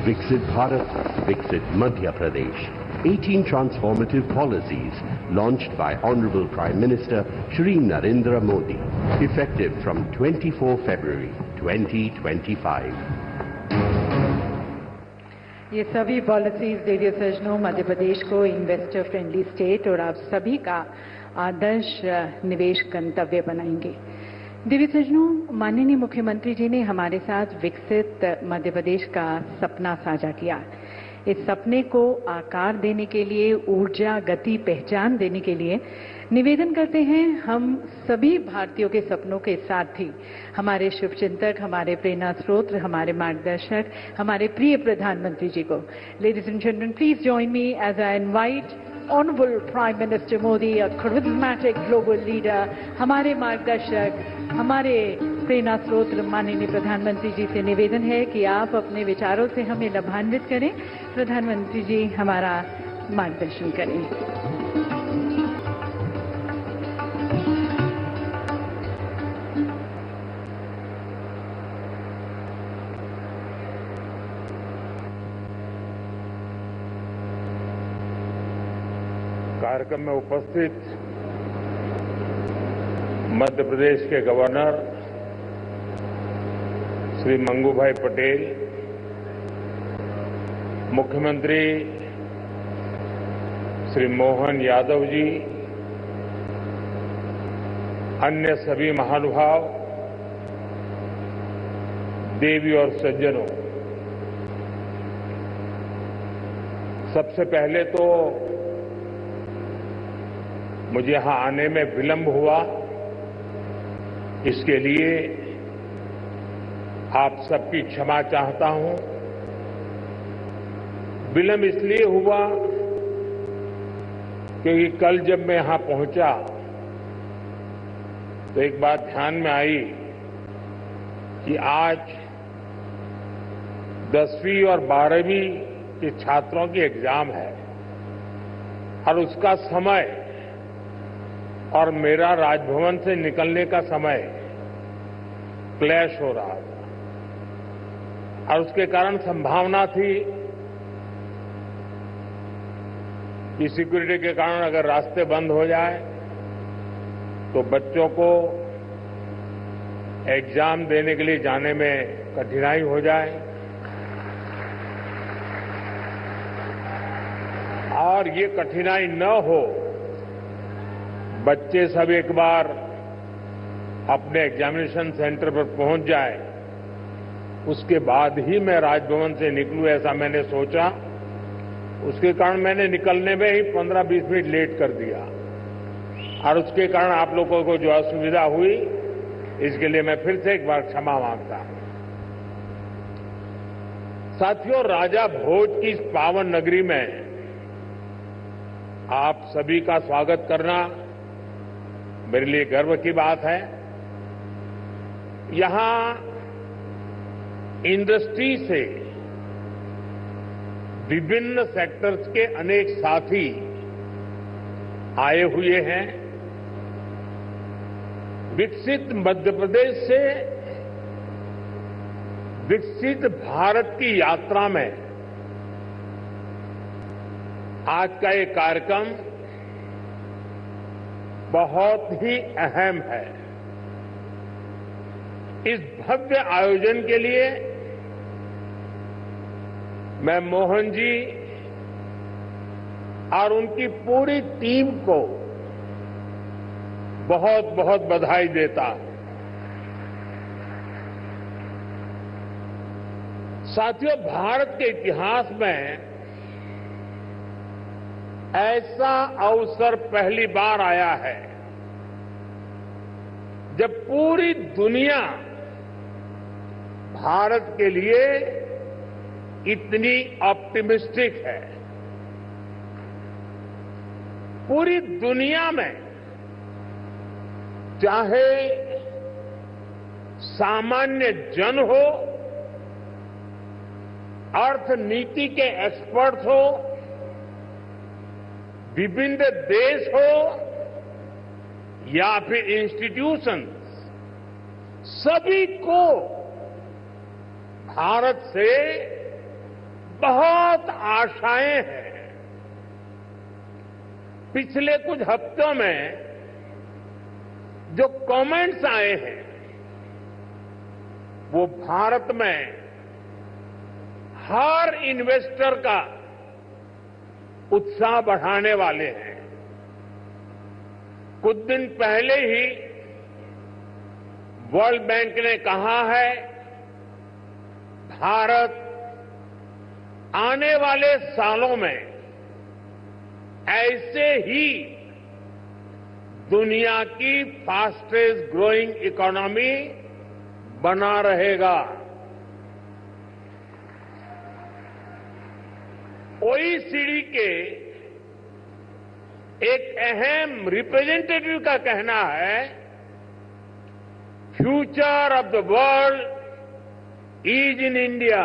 Viksit Bharat, Viksit Madhya Pradesh. 18 transformative policies launched by Honorable Prime Minister Shri Narendra Modi, effective from 24 February 2025. ये सभी policies देवी सजनों मध्य प्रदेश को investor friendly state और आप सभी का आदर्श निवेश गंतव्य बनाएंगे। देवी सजनों, माननीय मुख्यमंत्री जी ने हमारे साथ विकसित मध्य प्रदेश का सपना साझा किया। इस सपने को आकार देने के लिए, ऊर्जा, गति, पहचान देने के लिए निवेदन करते हैं हम सभी भारतीयों के सपनों के साथ ही हमारे शुभचिंतक, हमारे प्रेरणा स्रोत, हमारे मार्गदर्शक, हमारे प्रिय प्रधानमंत्री जी को। Ladies and gentleman, please join me as I invite Honorable Prime Minister Modi, a charismatic global leader, हमारे मार्गदर्शक, हमारे प्रेरणा स्रोत माननीय प्रधानमंत्री जी से निवेदन है कि आप अपने विचारों से हमें लाभान्वित करें। प्रधानमंत्री जी हमारा मार्गदर्शन करें। कार्यक्रम में उपस्थित मध्य प्रदेश के गवर्नर श्री मंगू भाई पटेल, मुख्यमंत्री श्री मोहन यादव जी, अन्य सभी महानुभाव, देवी और सज्जनों, सबसे पहले तो मुझे यहां आने में विलंब हुआ, इसके लिए आप सबकी क्षमा चाहता हूं। विलंब इसलिए हुआ क्योंकि कल जब मैं यहां पहुंचा तो एक बात ध्यान में आई कि आज 10वीं और 12वीं के छात्रों की एग्जाम है और उसका समय और मेरा राजभवन से निकलने का समय क्लैश हो रहा था और उसके कारण संभावना थी कि सिक्योरिटी के कारण अगर रास्ते बंद हो जाए तो बच्चों को एग्जाम देने के लिए जाने में कठिनाई हो जाए और ये कठिनाई न हो, बच्चे सब एक बार अपने एग्जामिनेशन सेंटर पर पहुंच जाए, उसके बाद ही मैं राजभवन से निकलूं, ऐसा मैंने सोचा। उसके कारण मैंने निकलने में ही 15-20 मिनट लेट कर दिया और उसके कारण आप लोगों को जो असुविधा हुई, इसके लिए मैं फिर से एक बार क्षमा मांगता हूं। साथियों, राजा भोज की इस पावन नगरी में आप सभी का स्वागत करना मेरे लिए गर्व की बात है। यहां इंडस्ट्री से विभिन्न सेक्टर्स के अनेक साथी आए हुए हैं। विकसित मध्य प्रदेश से विकसित भारत की यात्रा में आज का ये कार्यक्रम बहुत ही अहम है। इस भव्य आयोजन के लिए मैं मोहन जी और उनकी पूरी टीम को बहुत बहुत बधाई देता हूं। साथियों, भारत के इतिहास में ऐसा अवसर पहली बार आया है जब पूरी दुनिया भारत के लिए इतनी ऑप्टिमिस्टिक है। पूरी दुनिया में चाहे सामान्य जन हो, अर्थनीति के एक्सपर्ट हो, विभिन्न देश हो या फिर इंस्टीट्यूशंस, सभी को भारत से बहुत आशाएं हैं। पिछले कुछ हफ्तों में जो कमेंट्स आए हैं वो भारत में हर इन्वेस्टर का उत्साह बढ़ाने वाले हैं। कुछ दिन पहले ही वर्ल्ड बैंक ने कहा है भारत आने वाले सालों में ऐसे ही दुनिया की फास्टेस्ट ग्रोइंग इकोनॉमी बना रहेगा। ओईसीडी के एक अहम रिप्रेजेंटेटिव का कहना है future of the world is in India.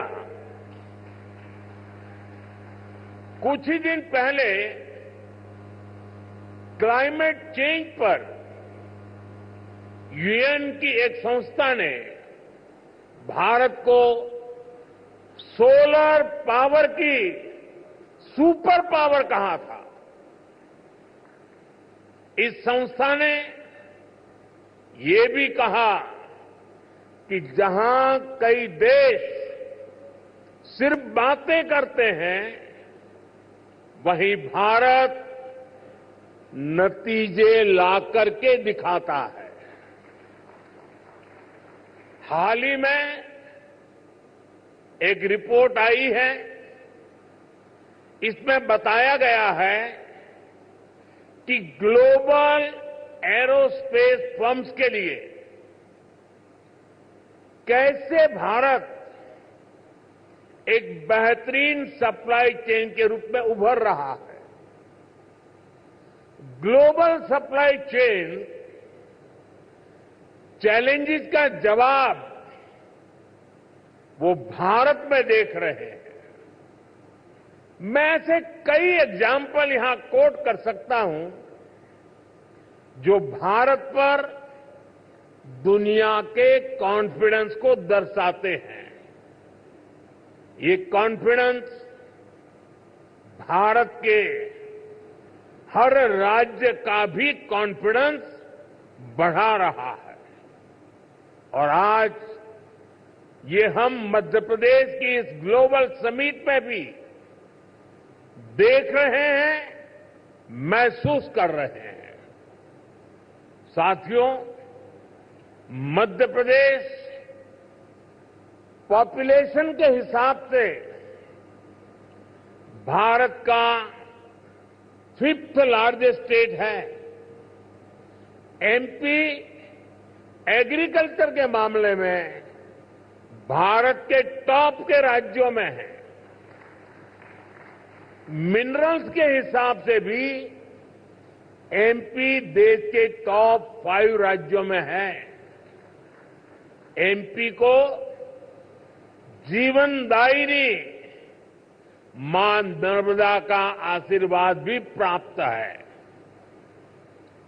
कुछ ही दिन पहले क्लाइमेट चेंज पर यूएन की एक संस्था ने भारत को सोलर पावर की सुपर पावर कहा था। इस संस्था ने ये भी कहा कि जहां कई देश सिर्फ बातें करते हैं, वहीं भारत नतीजे ला करके दिखाता है। हाल ही में एक रिपोर्ट आई है, इसमें बताया गया है कि ग्लोबल एरोस्पेस फर्म्स के लिए कैसे भारत एक बेहतरीन सप्लाई चेन के रूप में उभर रहा है। ग्लोबल सप्लाई चेन चैलेंजेस का जवाब वो भारत में देख रहे हैं। मैं ऐसे कई एग्जाम्पल यहां कोट कर सकता हूं जो भारत पर दुनिया के कॉन्फिडेंस को दर्शाते हैं। ये कॉन्फिडेंस भारत के हर राज्य का भी कॉन्फिडेंस बढ़ा रहा है। और आज ये हम मध्य प्रदेश की इस ग्लोबल समिट में भी देख रहे हैं, महसूस कर रहे हैं। साथियों, मध्य प्रदेश पॉपुलेशन के हिसाब से भारत का 5th लार्जेस्ट स्टेट है। एमपी एग्रीकल्चर के मामले में भारत के टॉप के राज्यों में है। मिनरल्स के हिसाब से भी एमपी देश के टॉप 5 राज्यों में है। एमपी को जीवनदायिनी मां नर्मदा का आशीर्वाद भी प्राप्त है।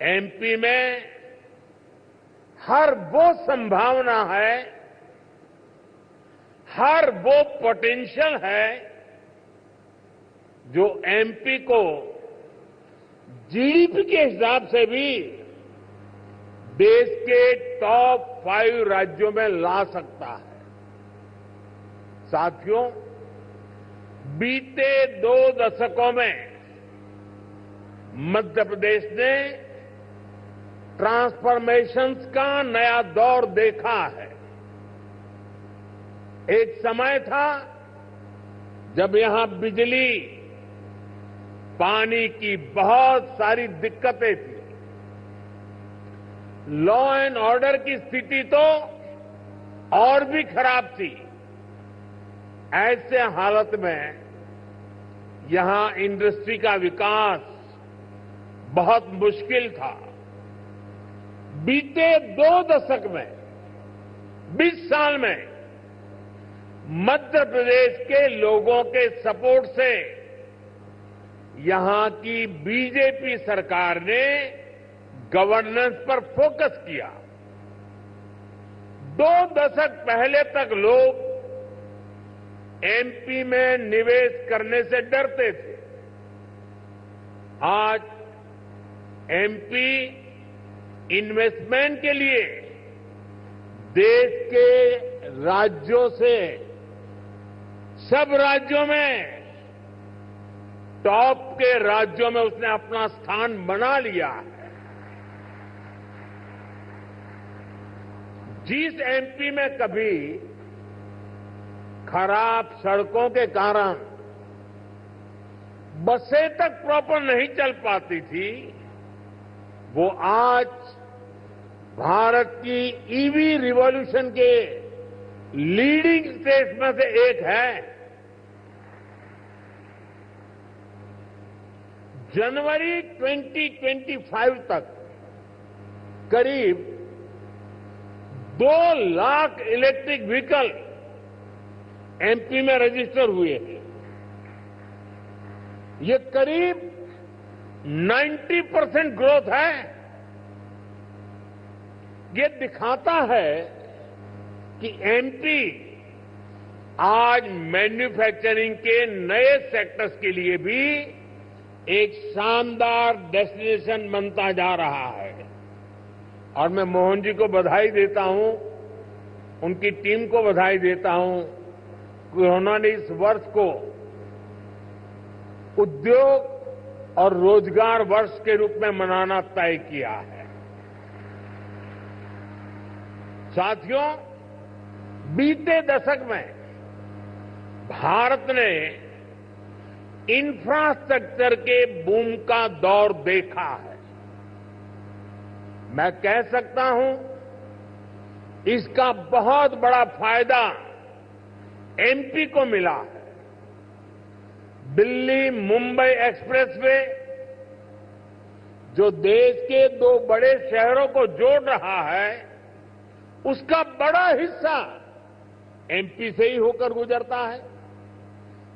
एमपी में हर वो संभावना है, हर वो पोटेंशियल है जो एमपी को जीडीपी के हिसाब से भी देश के टॉप 5 राज्यों में ला सकता है। साथियों, बीते 2 दशकों में मध्य प्रदेश ने ट्रांसफॉर्मेशंस का नया दौर देखा है। एक समय था जब यहां बिजली पानी की बहुत सारी दिक्कतें थी। लॉ एंड ऑर्डर की स्थिति तो और भी खराब थी। ऐसे हालत में यहां इंडस्ट्री का विकास बहुत मुश्किल था। बीते 2 दशक में 20 साल में मध्य प्रदेश के लोगों के सपोर्ट से यहां की बीजेपी सरकार ने गवर्नेंस पर फोकस किया। 2 दशक पहले तक लोग एमपी में निवेश करने से डरते थे। आज एमपी इन्वेस्टमेंट के लिए देश के राज्यों से सब राज्यों में टॉप के राज्यों में उसने अपना स्थान बना लिया है। जिस एमपी में कभी खराब सड़कों के कारण बसें तक प्रॉपर नहीं चल पाती थी, वो आज भारत की ईवी रिवॉल्यूशन के लीडिंग स्टेट्स में से एक है। जनवरी 2025 तक करीब 2 लाख इलेक्ट्रिक व्हीकल एमपी में रजिस्टर हुए हैं। ये करीब 90% ग्रोथ है। ये दिखाता है कि एमपी आज मैन्युफैक्चरिंग के नए सेक्टर्स के लिए भी एक शानदार डेस्टिनेशन बनता जा रहा है। और मैं मोहन जी को बधाई देता हूं, उनकी टीम को बधाई देता हूं कि उन्होंने इस वर्ष को उद्योग और रोजगार वर्ष के रूप में मनाना तय किया है। साथियों, बीते दशक में भारत ने इंफ्रास्ट्रक्चर के बूम का दौर देखा है। मैं कह सकता हूं इसका बहुत बड़ा फायदा एमपी को मिला है। दिल्ली मुंबई एक्सप्रेसवे जो देश के 2 बड़े शहरों को जोड़ रहा है, उसका बड़ा हिस्सा एमपी से ही होकर गुजरता है।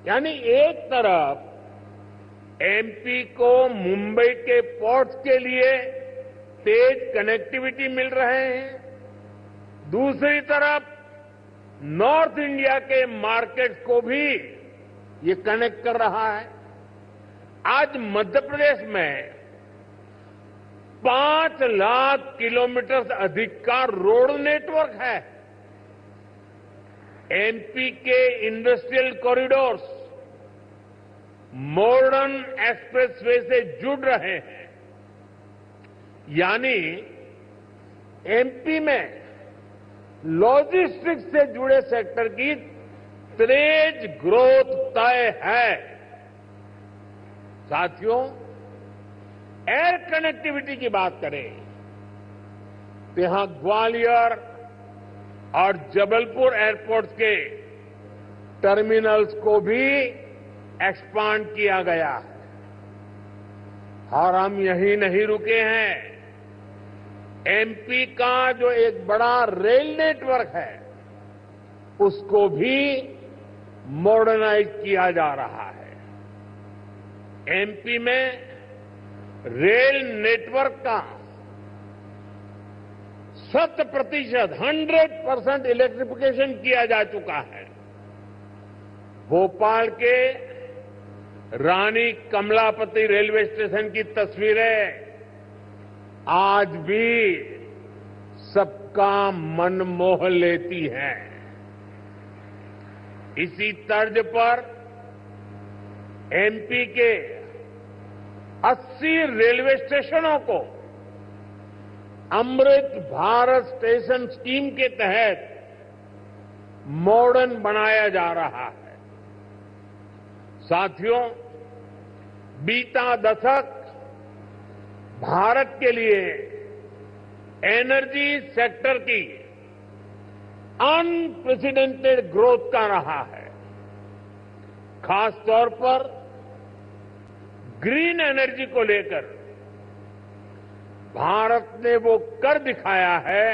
यानी एक तरफ एमपी को मुंबई के पोर्ट्स के लिए तेज कनेक्टिविटी मिल रहे हैं, दूसरी तरफ नॉर्थ इंडिया के मार्केट्स को भी ये कनेक्ट कर रहा है। आज मध्य प्रदेश में 5 लाख किलोमीटर से अधिक का रोड नेटवर्क है। एमपी के इंडस्ट्रियल कॉरिडोर्स मॉडर्न एक्सप्रेसवे से जुड़ रहे हैं। यानी एमपी में लॉजिस्टिक्स से जुड़े सेक्टर की तेज ग्रोथ तय है। साथियों, एयर कनेक्टिविटी की बात करें तो यहां ग्वालियर और जबलपुर एयरपोर्ट्स के टर्मिनल्स को भी एक्सपांड किया गया है। और हम यहीं नहीं रुके हैं। एमपी का जो एक बड़ा रेल नेटवर्क है, उसको भी मॉडर्नाइज किया जा रहा है। एमपी में रेल नेटवर्क का 100% इलेक्ट्रिफिकेशन किया जा चुका है। भोपाल के रानी कमलापति रेलवे स्टेशन की तस्वीरें आज भी सबका मन मोह लेती हैं। इसी तर्ज पर एमपी के 80 रेलवे स्टेशनों को अमृत भारत स्टेशन स्कीम के तहत मॉडर्न बनाया जा रहा है। साथियों, बीता दशक भारत के लिए एनर्जी सेक्टर की अनप्रेसिडेंटेड ग्रोथ का रहा है। खास तौर पर ग्रीन एनर्जी को लेकर भारत ने वो कर दिखाया है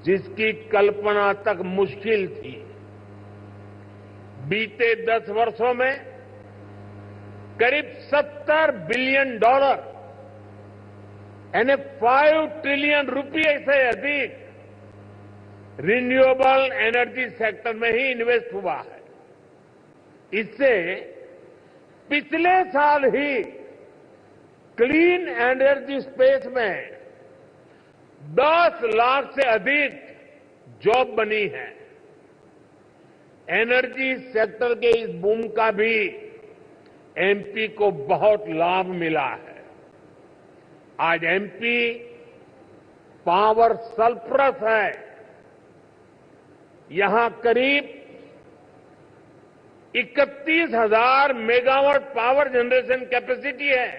जिसकी कल्पना तक मुश्किल थी। बीते 10 वर्षों में करीब $70 बिलियन यानी 5 ट्रिलियन रुपये से अधिक रिन्यूएबल एनर्जी सेक्टर में ही इन्वेस्ट हुआ है। इससे पिछले साल ही क्लीन एनर्जी स्पेस में 10 लाख से अधिक जॉब बनी है। एनर्जी सेक्टर के इस बूम का भी एमपी को बहुत लाभ मिला है। आज एमपी पावर सरप्लस है। यहां करीब 31,000 मेगावाट पावर जनरेशन कैपेसिटी है,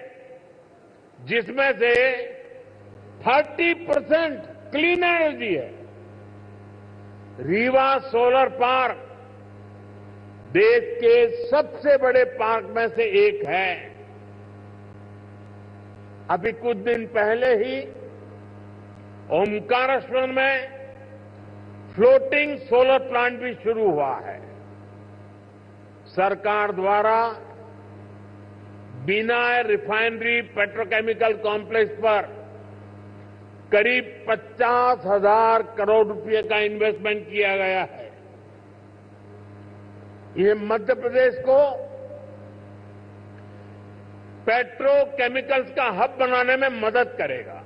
जिसमें से 30% क्लीन एनर्जी है। रीवा सोलर पार्क देश के सबसे बड़े पार्क में से एक है। अभी कुछ दिन पहले ही ओमकारेश्वर में फ्लोटिंग सोलर प्लांट भी शुरू हुआ है। सरकार द्वारा बिना रिफाइनरी पेट्रोकेमिकल कॉम्प्लेक्स पर करीब 50,000 करोड़ रुपए का इन्वेस्टमेंट किया गया है। ये मध्य प्रदेश को पेट्रोकेमिकल्स का हब बनाने में मदद करेगा।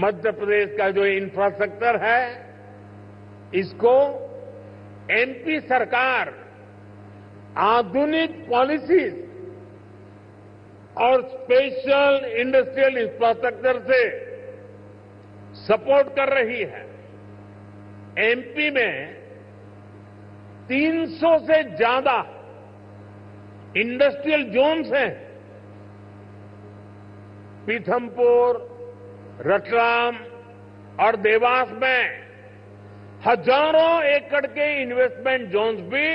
मध्य प्रदेश का जो इंफ्रास्ट्रक्चर है, इसको एमपी सरकार आधुनिक पॉलिसीज और स्पेशल इंडस्ट्रियल इंफ्रास्ट्रक्चर से सपोर्ट कर रही है। एमपी में 300 से ज्यादा इंडस्ट्रियल जोन्स हैं। पीथमपुर, रतलाम और देवास में हजारों एकड़ के इन्वेस्टमेंट जोन्स भी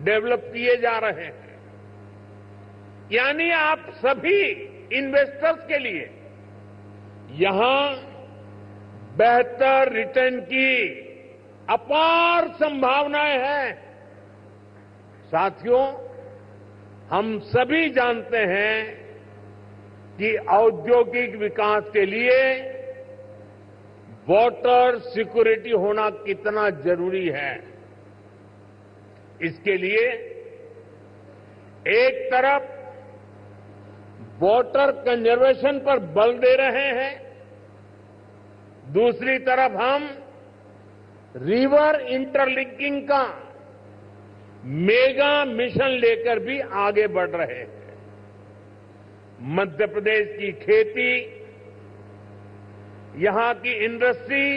डेवलप किए जा रहे हैं। यानी आप सभी इन्वेस्टर्स के लिए यहां बेहतर रिटर्न की अपार संभावनाएं हैं। साथियों, हम सभी जानते हैं कि औद्योगिक विकास के लिए वाटर सिक्योरिटी होना कितना जरूरी है। इसके लिए एक तरफ वाटर कंजर्वेशन पर बल दे रहे हैं, दूसरी तरफ हम रिवर इंटरलिंकिंग का मेगा मिशन लेकर भी आगे बढ़ रहे हैं। मध्य प्रदेश की खेती, यहां की इंडस्ट्री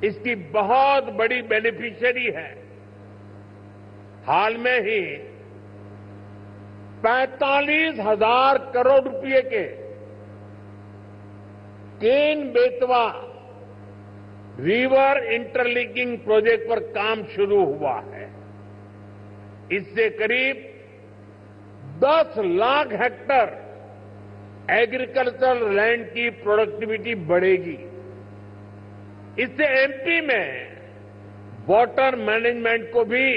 इसकी बहुत बड़ी बेनिफिशियरी है। हाल में ही 45,000 करोड़ रुपए के Ken Betwa river interlinking project पर काम शुरू हुआ है। इससे करीब 10 लाख हेक्टेयर एग्रीकल्चरल लैंड की प्रोडक्टिविटी बढ़ेगी। इससे एमपी में वाटर मैनेजमेंट को भी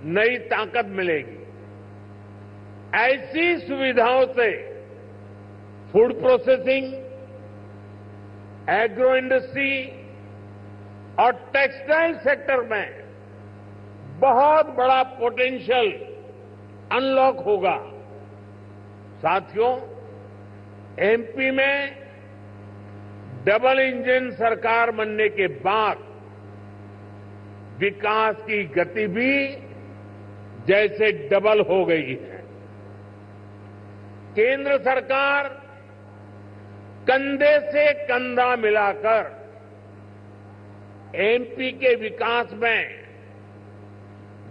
नई ताकत मिलेगी। ऐसी सुविधाओं से फूड प्रोसेसिंग, एग्रो इंडस्ट्री और टेक्सटाइल सेक्टर में बहुत बड़ा पोटेंशियल अनलॉक होगा। साथियों, एमपी में डबल इंजन सरकार बनने के बाद विकास की गति भी जैसे डबल हो गई है। केंद्र सरकार कंधे से कंधा मिलाकर एमपी के विकास में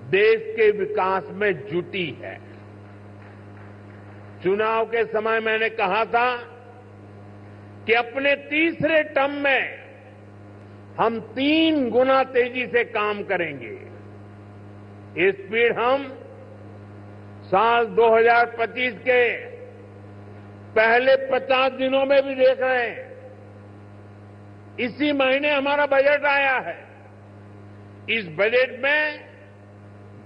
देश के विकास में जुटी है। चुनाव के समय मैंने कहा था कि अपने तीसरे टर्म में हम 3 गुना तेजी से काम करेंगे। ये स्पीड हम साल 2025 के पहले 50 दिनों में भी देख रहे हैं। इसी महीने हमारा बजट आया है। इस बजट में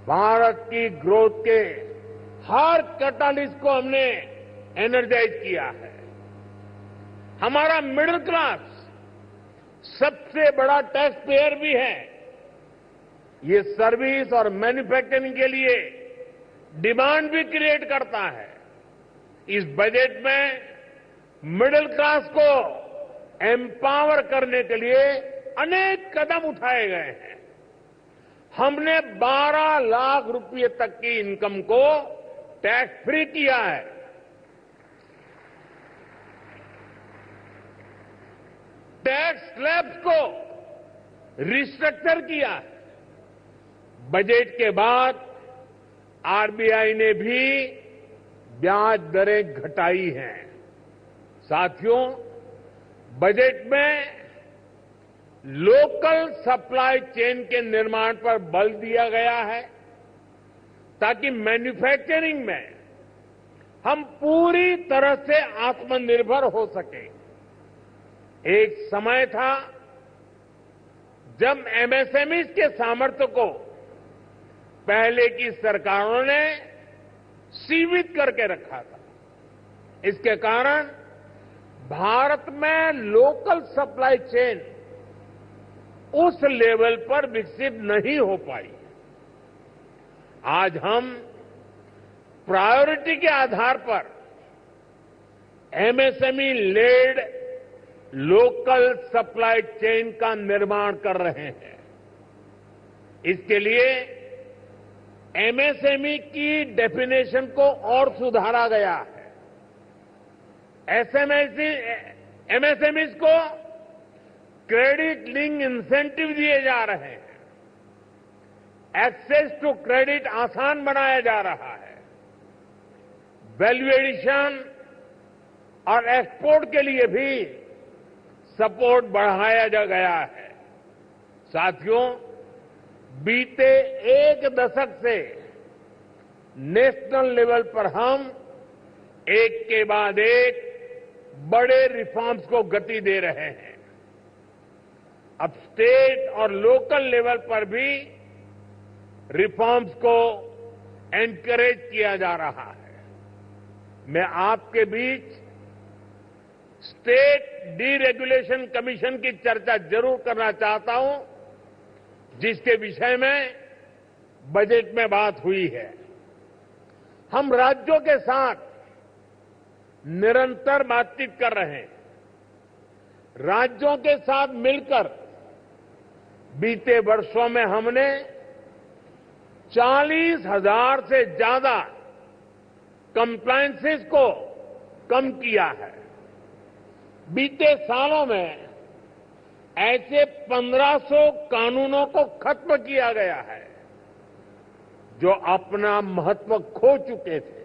भारत की ग्रोथ के हर कैटालिस्ट को हमने एनर्जाइज किया है। हमारा मिडिल क्लास सबसे बड़ा टैक्स पेयर भी है। ये सर्विस और मैन्युफैक्चरिंग के लिए डिमांड भी क्रिएट करता है। इस बजट में मिडिल क्लास को एम्पावर करने के लिए अनेक कदम उठाए गए हैं। हमने 12 लाख रुपए तक की इनकम को टैक्स फ्री किया है। टैक्स स्लैब्स को रिस्ट्रक्चर किया है। बजट के बाद आरबीआई ने भी ब्याज दरें घटाई हैं। साथियों, बजट में लोकल सप्लाई चेन के निर्माण पर बल दिया गया है ताकि मैन्युफैक्चरिंग में हम पूरी तरह से आत्मनिर्भर हो सके। एक समय था जब एमएसएमई के सामर्थ्य को पहले की सरकारों ने सीमित करके रखा था। इसके कारण भारत में लोकल सप्लाई चेन उस लेवल पर विकसित नहीं हो पाई। आज हम प्रायोरिटी के आधार पर MSME led local supply chain का निर्माण कर रहे हैं। इसके लिए एमएसएमई की डेफिनेशन को और सुधारा गया है। एमएसएमई को क्रेडिट लिंक इंसेंटिव दिए जा रहे हैं। एक्सेस टू क्रेडिट आसान बनाया जा रहा है। वैल्यू एडिशन और एक्सपोर्ट के लिए भी सपोर्ट बढ़ाया जा गया है। साथियों, बीते एक दशक से नेशनल लेवल पर हम एक के बाद एक बड़े रिफॉर्म्स को गति दे रहे हैं। अब स्टेट और लोकल लेवल पर भी रिफॉर्म्स को एनकरेज किया जा रहा है। मैं आपके बीच स्टेट डीरेगुलेशन कमीशन की चर्चा जरूर करना चाहता हूं, जिसके विषय में बजट में बात हुई है। हम राज्यों के साथ निरंतर बातचीत कर रहे हैं। राज्यों के साथ मिलकर बीते वर्षों में हमने 40,000 से ज्यादा कंप्लायंसेस को कम किया है। बीते सालों में ऐसे 1500 कानूनों को खत्म किया गया है जो अपना महत्व खो चुके थे।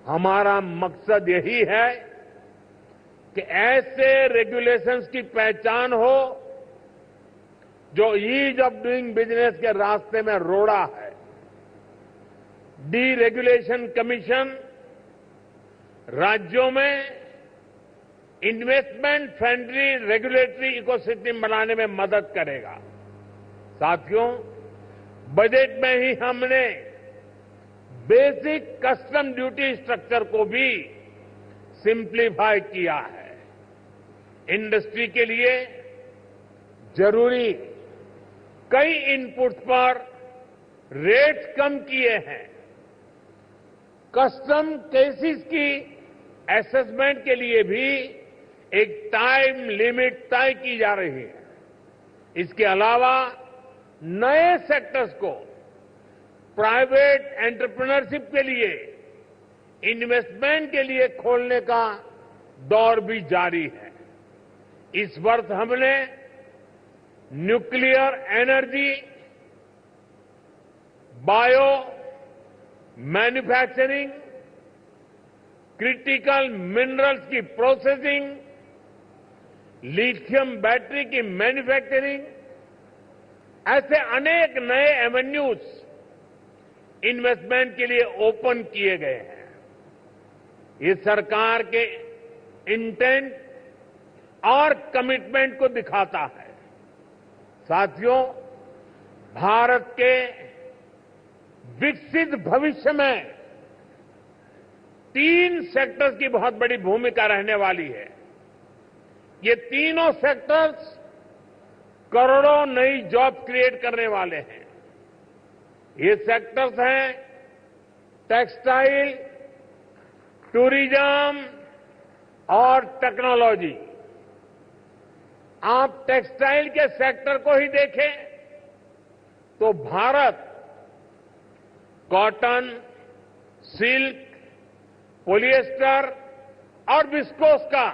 हमारा मकसद यही है कि ऐसे रेगुलेशंस की पहचान हो जो ईज ऑफ डूइंग बिजनेस के रास्ते में रोड़ा है। डीरेगुलेशन कमीशन राज्यों में इन्वेस्टमेंट फ्रेंडली रेगुलेटरी इकोसिस्टम बनाने में मदद करेगा। साथियों, बजट में ही हमने बेसिक कस्टम ड्यूटी स्ट्रक्चर को भी सिंप्लीफाई किया है। इंडस्ट्री के लिए जरूरी कई इनपुट्स पर रेट्स कम किए हैं। कस्टम केसेस की असेसमेंट के लिए भी एक टाइम लिमिट तय की जा रही है। इसके अलावा नए सेक्टर्स को प्राइवेट एंटरप्रेन्योरशिप के लिए इन्वेस्टमेंट के लिए खोलने का दौर भी जारी है। इस वर्ष हमने nuclear energy, bio manufacturing, critical minerals की प्रोसेसिंग, लिथियम बैटरी की मैन्युफैक्चरिंग, ऐसे अनेक नए एवेन्यूज इन्वेस्टमेंट के लिए ओपन किए गए हैं। ये सरकार के इंटेंट और कमिटमेंट को दिखाता है। साथियों, भारत के विकसित भविष्य में 3 सेक्टर्स की बहुत बड़ी भूमिका रहने वाली है। ये तीनों सेक्टर्स करोड़ों नई जॉब क्रिएट करने वाले हैं। ये सेक्टर्स हैं टेक्सटाइल, टूरिज्म और टेक्नोलॉजी। आप टेक्सटाइल के सेक्टर को ही देखें तो भारत कॉटन, सिल्क, पॉलिएस्टर और विस्कोस का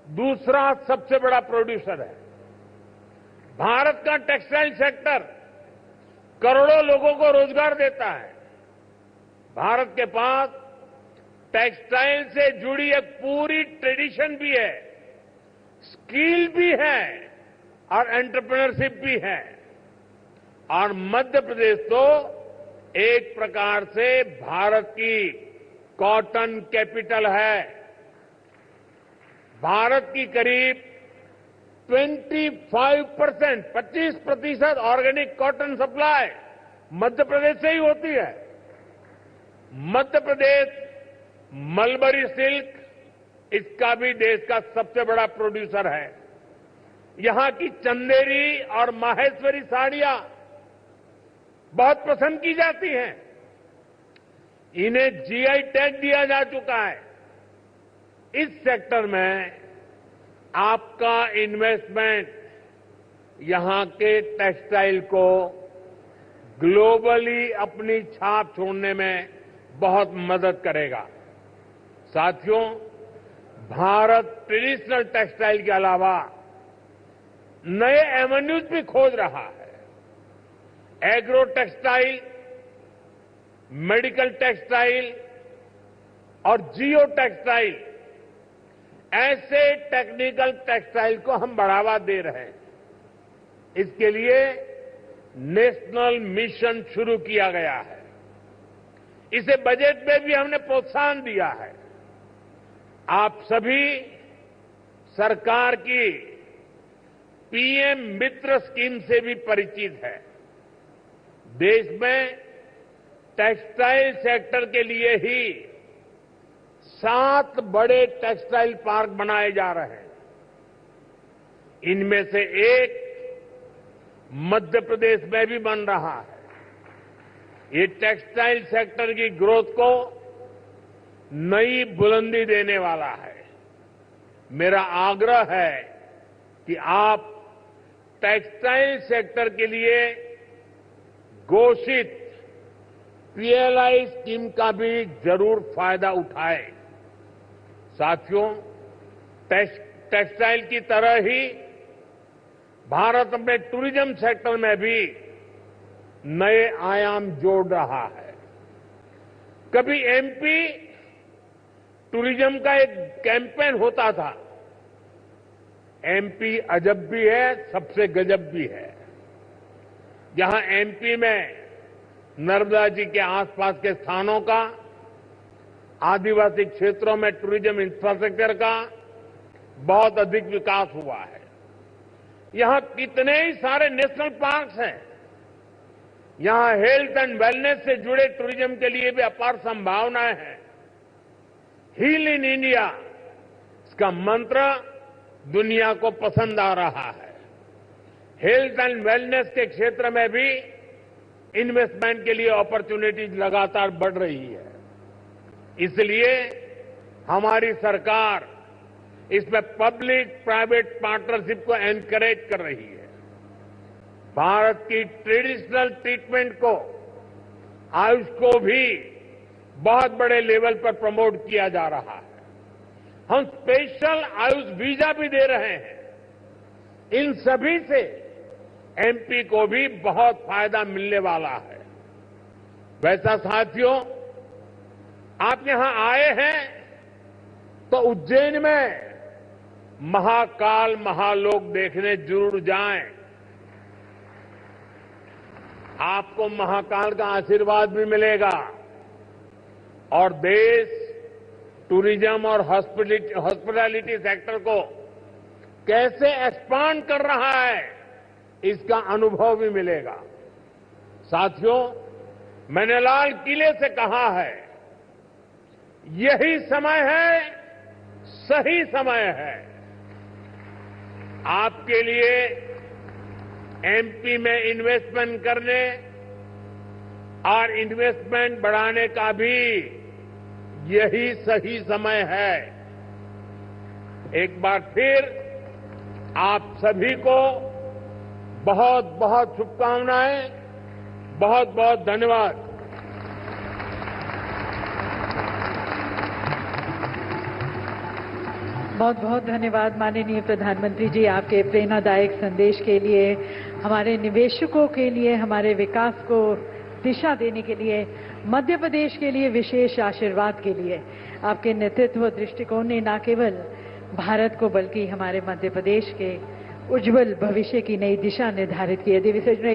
दूसरा सबसे बड़ा प्रोड्यूसर है। भारत का टेक्सटाइल सेक्टर करोड़ों लोगों को रोजगार देता है। भारत के पास टेक्सटाइल से जुड़ी एक पूरी ट्रेडिशन भी है, स्किल भी है और एंटरप्रेन्योरशिप भी है। और मध्य प्रदेश तो एक प्रकार से भारत की कॉटन कैपिटल है। भारत की करीब 25% organic cotton supply Madhya Pradesh से ही होती है। मध्य प्रदेश मलबरी सिल्क, इसका भी देश का सबसे बड़ा प्रोड्यूसर है। यहां की चंदेरी और माहेश्वरी साड़ियां बहुत पसंद की जाती हैं। इन्हें जीआई टैग दिया जा चुका है। इस सेक्टर में आपका इन्वेस्टमेंट यहां के टेक्सटाइल को ग्लोबली अपनी छाप छोड़ने में बहुत मदद करेगा। साथियों, भारत ट्रेडिशनल टेक्सटाइल के अलावा नए एवेन्यूज भी खोज रहा है। एग्रो टेक्सटाइल, मेडिकल टेक्सटाइल और जियो टेक्सटाइल, ऐसे टेक्निकल टेक्सटाइल को हम बढ़ावा दे रहे हैं। इसके लिए नेशनल मिशन शुरू किया गया है। इसे बजट में भी हमने प्रोत्साहन दिया है। आप सभी सरकार की पीएम मित्र स्कीम से भी परिचित है। देश में टेक्सटाइल सेक्टर के लिए ही 7 बड़े टेक्सटाइल पार्क बनाए जा रहे हैं। इनमें से एक मध्य प्रदेश में भी बन रहा है। ये टेक्सटाइल सेक्टर की ग्रोथ को नई बुलंदी देने वाला है। मेरा आग्रह है कि आप टेक्सटाइल सेक्टर के लिए घोषित पीएलआई स्कीम का भी जरूर फायदा उठाएं। साथियों, टेक्सटाइल की तरह ही भारत अपने टूरिज्म सेक्टर में भी नए आयाम जोड़ रहा है। कभी एमपी टूरिज्म का एक कैंपेन होता था, एमपी अजब भी है, सबसे गजब भी है। जहां एमपी में नर्मदा जी के आसपास के स्थानों का, आदिवासी क्षेत्रों में टूरिज्म इंफ्रास्ट्रक्चर का बहुत अधिक विकास हुआ है। यहां कितने ही सारे नेशनल पार्क्स हैं। यहां हेल्थ एंड वेलनेस से जुड़े टूरिज्म के लिए भी अपार संभावनाएं हैं। हील इन इंडिया, इसका मंत्र दुनिया को पसंद आ रहा है। हेल्थ एंड वेलनेस के क्षेत्र में भी इन्वेस्टमेंट के लिए अपॉर्चुनिटीज लगातार बढ़ रही है। इसलिए हमारी सरकार इसमें पब्लिक प्राइवेट पार्टनरशिप को एनकरेज कर रही है। भारत की ट्रेडिशनल ट्रीटमेंट को, आयुष को भी बहुत बड़े लेवल पर प्रमोट किया जा रहा है। हम स्पेशल आयुष वीजा भी दे रहे हैं। इन सभी से एमपी को भी बहुत फायदा मिलने वाला है। वैसा साथियों, आप यहां आए हैं तो उज्जैन में महाकाल महालोक देखने जरूर जाएं। आपको महाकाल का आशीर्वाद भी मिलेगा और देश टूरिज्म और हॉस्पिटैलिटी सेक्टर को कैसे एक्सपांड कर रहा है, इसका अनुभव भी मिलेगा। साथियों, मैंने लाल किले से कहा है, यही समय है, सही समय है आपके लिए एमपी में इन्वेस्टमेंट करने और इन्वेस्टमेंट बढ़ाने का भी यही सही समय है। एक बार फिर आप सभी को बहुत बहुत शुभकामनाएं, बहुत बहुत धन्यवाद। बहुत बहुत धन्यवाद माननीय प्रधानमंत्री जी, आपके प्रेरणादायक संदेश के लिए, हमारे निवेशकों के लिए, हमारे विकास को दिशा देने के लिए, मध्य प्रदेश के लिए विशेष आशीर्वाद के लिए। आपके नेतृत्व दृष्टिकोण ने न केवल भारत को बल्कि हमारे मध्य प्रदेश के उज्जवल भविष्य की नई दिशा निर्धारित की है।